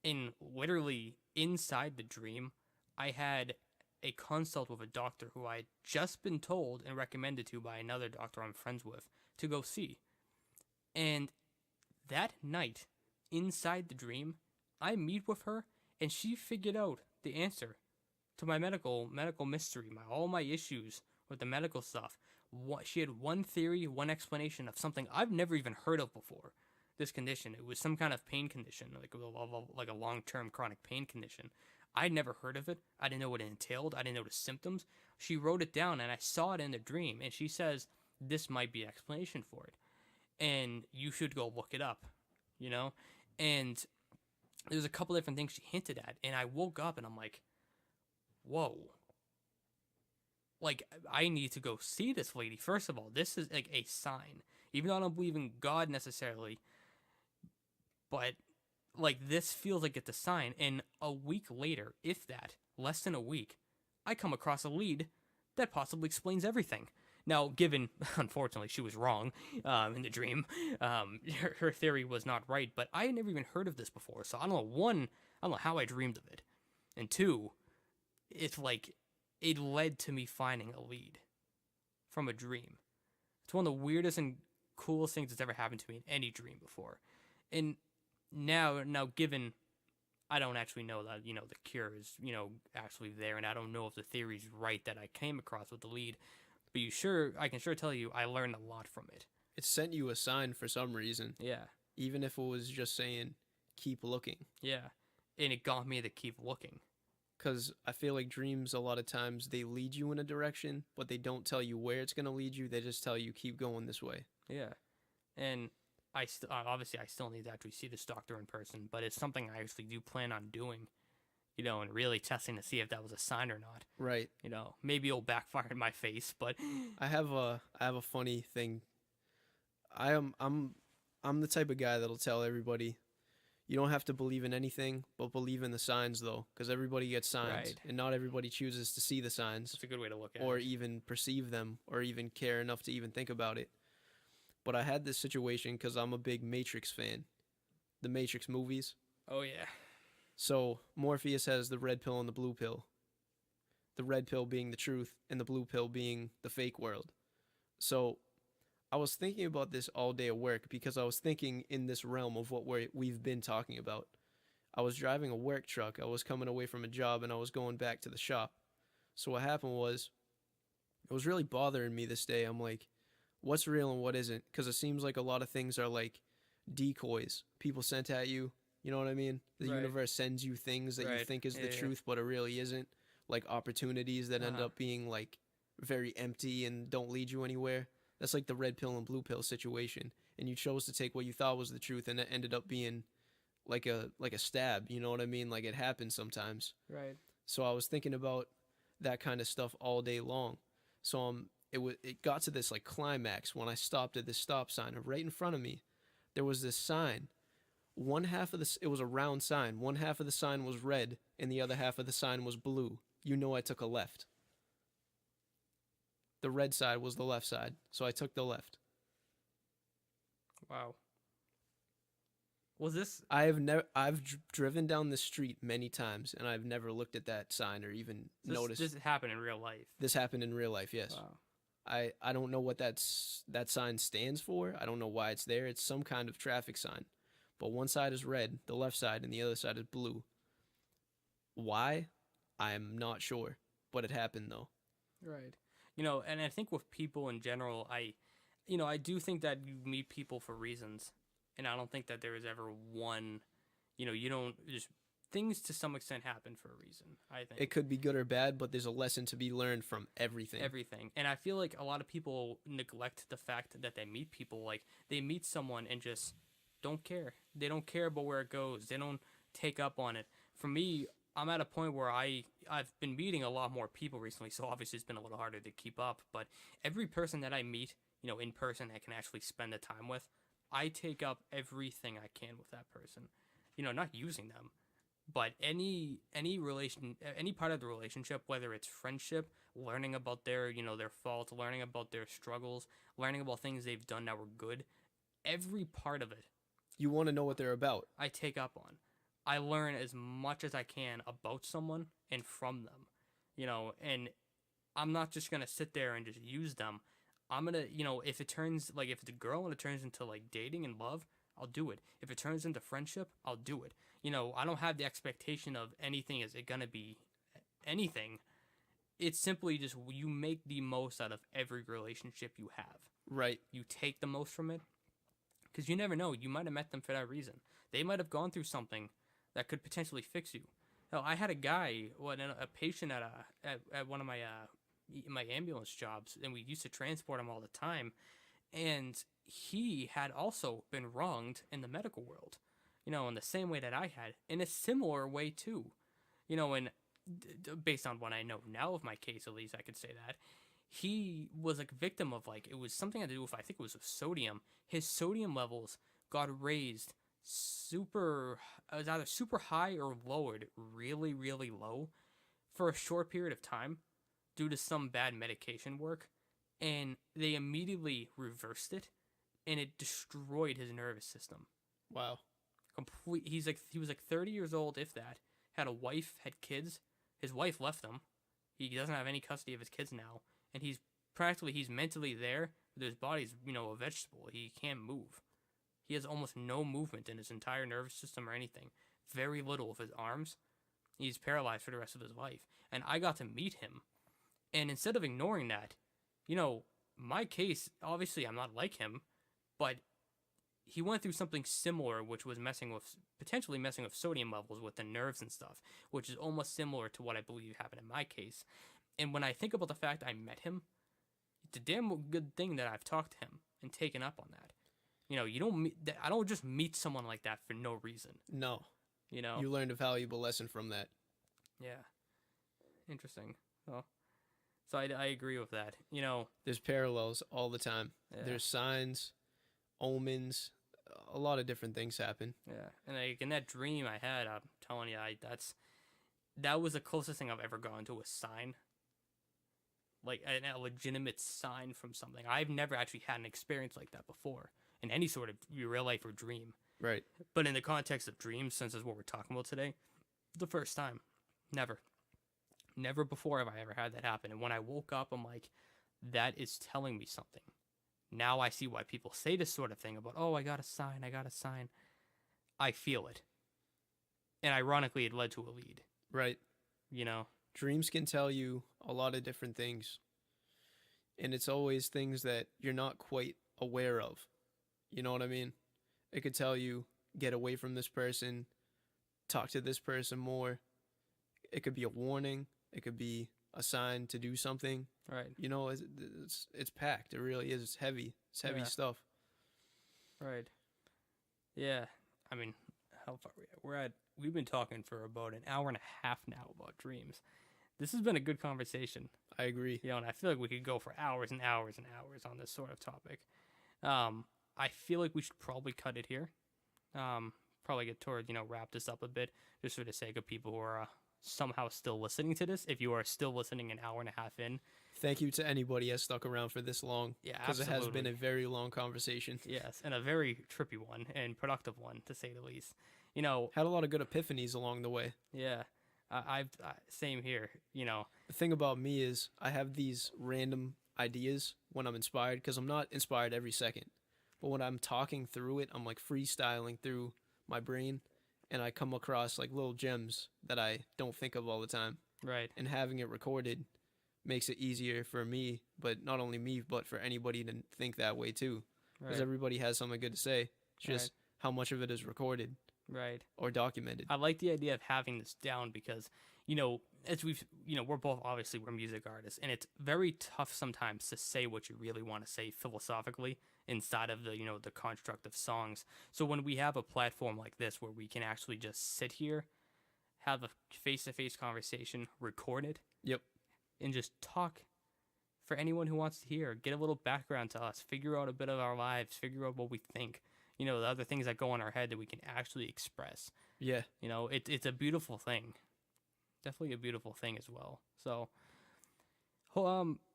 and literally inside the dream, I had a consult with a doctor who I had just been told and recommended to by another doctor I'm friends with to go see. And that night, inside the dream, I meet with her, and she figured out the answer to my medical mystery, all my issues with the medical stuff. She had one theory, one explanation of something I've never even heard of before. This condition, it was some kind of pain condition, like a long-term chronic pain condition. I'd never heard of it. I didn't know what it entailed. I didn't know the symptoms. She wrote it down, and I saw it in the dream, and she says, this might be an explanation for it. And you should go look it up, And there's a couple different things she hinted at, and I woke up, and I'm like, whoa. Like, I need to go see this lady. First of all, this is like a sign. Even though I don't believe in God necessarily, but like this feels like it's a sign. And a week later, if that, less than a week, I come across a lead that possibly explains everything. Now, given, unfortunately, she was wrong in the dream, her theory was not right, but I had never even heard of this before, so I don't know, one, I don't know how I dreamed of it, and two, it's like, it led to me finding a lead from a dream. It's one of the weirdest and coolest things that's ever happened to me in any dream before. And now given I don't actually know that, the cure is, actually there, and I don't know if the theory's right that I came across with the lead, but I can sure tell you I learned a lot from it. It sent you a sign for some reason. Yeah. Even if it was just saying, keep looking. Yeah. And it got me to keep looking. Because I feel like dreams, a lot of times, they lead you in a direction, but they don't tell you where it's going to lead you. They just tell you, keep going this way. Yeah. And obviously I still need to actually see this doctor in person, but it's something I actually do plan on doing, and really testing to see if that was a sign or not. Right. Maybe it'll backfire in my face, but I have a funny thing. I'm the type of guy that'll tell everybody, you don't have to believe in anything, but believe in the signs, though, because everybody gets signs, right. And not everybody chooses to see the signs. That's a good way to look at it. Or even perceive them, or even care enough to even think about it. But I had this situation because I'm a big Matrix fan. The Matrix movies. Oh, yeah. So Morpheus has the red pill and the blue pill. The red pill being the truth, and the blue pill being the fake world. So I was thinking about this all day at work because I was thinking in this realm of what we've been talking about. I was driving a work truck. I was coming away from a job and I was going back to the shop. So what happened was, it was really bothering me this day. I'm like, what's real and what isn't? Because it seems like a lot of things are like decoys. People sent at you. You know what I mean? The right. universe sends you things that you think is the truth, but it really isn't. Like opportunities that end up being like very empty and don't lead you anywhere. That's like the red pill and blue pill situation. And you chose to take what you thought was the truth, and it ended up being like a stab. You know what I mean? Like it happens sometimes. Right. So I was thinking about that kind of stuff all day long. So it got to this like climax when I stopped at this stop sign, and right in front of me there was this sign. One half of it was a round sign. One half of the sign was red and the other half of the sign was blue. I took a left. The red side was the left side, so I took the left. Wow. Was this? I've driven down the street many times, and I've never looked at that sign or even noticed. This happened in real life. This happened in real life, yes. Wow. I don't know what that sign stands for. I don't know why it's there. It's some kind of traffic sign. But one side is red, the left side, and the other side is blue. Why? I'm not sure. But it happened, though. Right. And I think with people in general, I do think that you meet people for reasons. And I don't think that there is ever one, you don't just, things to some extent happen for a reason, I think. It could be good or bad, but there's a lesson to be learned from everything. Everything. And I feel like a lot of people neglect the fact that they meet people. Like, they meet someone and just don't care. They don't care about where it goes. They don't take up on it. For me, I'm at a point where I've been meeting a lot more people recently, so obviously it's been a little harder to keep up. But every person that I meet, in person, I can actually spend the time with, I take up everything I can with that person. Not using them, but any part of the relationship, whether it's friendship, learning about their faults, learning about their struggles, learning about things they've done that were good, every part of it. You want to know what they're about. I take up on. I learn as much as I can about someone and from them, and I'm not just going to sit there and just use them. I'm going to, if it's a girl and it turns into like dating and love, I'll do it. If it turns into friendship, I'll do it. I don't have the expectation of anything. Is it going to be anything? It's simply just you make the most out of every relationship you have. Right. You take the most from it. Because you never know. You might have met them for that reason. They might have gone through something that could potentially fix you. Hell, I had a patient at one of my ambulance jobs, and we used to transport him all the time. And he had also been wronged in the medical world, in the same way that I had, in a similar way too. And based on what I know now of my case, at least I could say that. He was like a victim of it was something to do with, I think it was with sodium. His sodium levels got raised it was either super high or lowered really, really low for a short period of time due to some bad medication work, and they immediately reversed it, and it destroyed his nervous system. Wow. He was like 30 years old, if that. Had a wife, had kids. His wife left him. He doesn't have any custody of his kids now, and he's mentally there, but his body's a vegetable. He can't move. He has almost no movement in his entire nervous system or anything. Very little of his arms. He's paralyzed for the rest of his life. And I got to meet him, and instead of ignoring that, my case, obviously I'm not like him, but he went through something similar, which was potentially messing with sodium levels with the nerves and stuff, which is almost similar to what I believe happened in my case. And when I think about the fact I met him, it's a damn good thing that I've talked to him and taken up on that. I don't just meet someone like that for no reason. No. You learned a valuable lesson from that. Yeah. Interesting. Well, so I agree with that. There's parallels all the time. Yeah. There's signs, omens, a lot of different things happen. Yeah. And in that dream I had, I'm telling you, that was the closest thing I've ever gone to a sign. Like a legitimate sign from something. I've never actually had an experience like that before in any sort of real life or dream. Right. But in the context of dreams, since that's what we're talking about today, the first time. Never before have I ever had that happen. And when I woke up, I'm like, that is telling me something. Now I see why people say this sort of thing about, oh, I got a sign. I feel it. And ironically, it led to a lead. Right. Dreams can tell you a lot of different things. And it's always things that you're not quite aware of. You know what I mean? It could tell you, get away from this person, talk to this person more. It could be a warning. It could be a sign to do something. Right. It's packed. It really is. It's heavy. It's heavy stuff. Right. Yeah. I mean, how far we've been talking for about an hour and a half now about dreams. This has been a good conversation. I agree. And I feel like we could go for hours and hours and hours on this sort of topic. I feel like we should probably cut it here. Probably get toward, wrap this up a bit, just for the sake of people who are somehow still listening to this. If you are still listening an hour and a half in. Thank you to anybody who has stuck around for this long. Yeah, because it has been a very long conversation. Yes, and a very trippy one and productive one, to say the least. Had a lot of good epiphanies along the way. Yeah, same here. The thing about me is I have these random ideas when I'm inspired, because I'm not inspired every second. But when I'm talking through it, I'm like freestyling through my brain, and I come across like little gems that I don't think of all the time. Right. And having it recorded makes it easier for me, but not only me, but for anybody to think that way too. Because everybody has something good to say. It's just how much of it is recorded. Right. Or documented. I like the idea of having this down because, as we're both obviously we're music artists, and it's very tough sometimes to say what you really want to say philosophically inside of the, the construct of songs. So when we have a platform like this where we can actually just sit here, have a face-to-face conversation, record it. Yep. And just talk for anyone who wants to hear. Get a little background to us. Figure out a bit of our lives. Figure out what we think. The other things that go in our head that we can actually express. Yeah. It's a beautiful thing. Definitely a beautiful thing as well. So,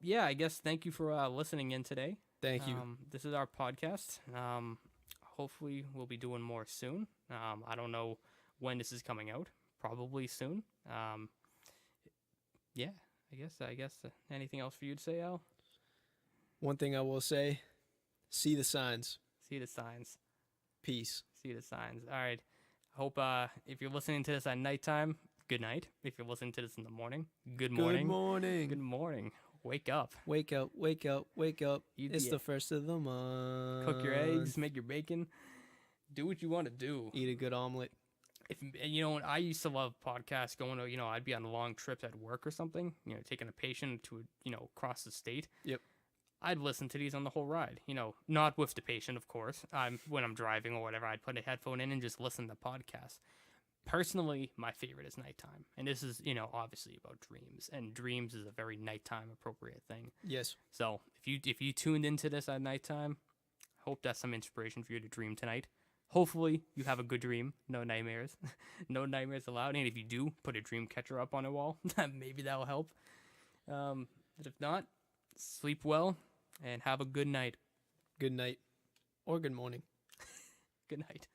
yeah, I guess thank you for listening in today. Thank you. This is our podcast. Hopefully we'll be doing more soon. I don't know when this is coming out. Probably soon. Yeah, I guess anything else for you to say, Al? One thing I will say, see the signs. See the signs. Peace. See the signs. All right. Hope if you're listening to this at nighttime, good night. If you're listening to this in the morning, good morning. Good morning. Good morning. Wake up. Wake up, wake up, wake up. It's the first of the month. Cook your eggs, make your bacon. Do what you want to do. Eat a good omelet. I used to love podcasts going to, I'd be on long trips at work or something, taking a patient to, across the state. Yep. I'd listen to these on the whole ride, not with the patient, of course. When I'm driving or whatever, I'd put a headphone in and just listen to podcasts. Personally, my favorite is nighttime. And this is, obviously about dreams. And dreams is a very nighttime appropriate thing. Yes. So if you tuned into this at nighttime, hope that's some inspiration for you to dream tonight. Hopefully, you have a good dream. No nightmares. No nightmares allowed. And if you do, put a dream catcher up on a wall. Maybe that will help. But if not, sleep well and have a good night. Good night or good morning. Good night.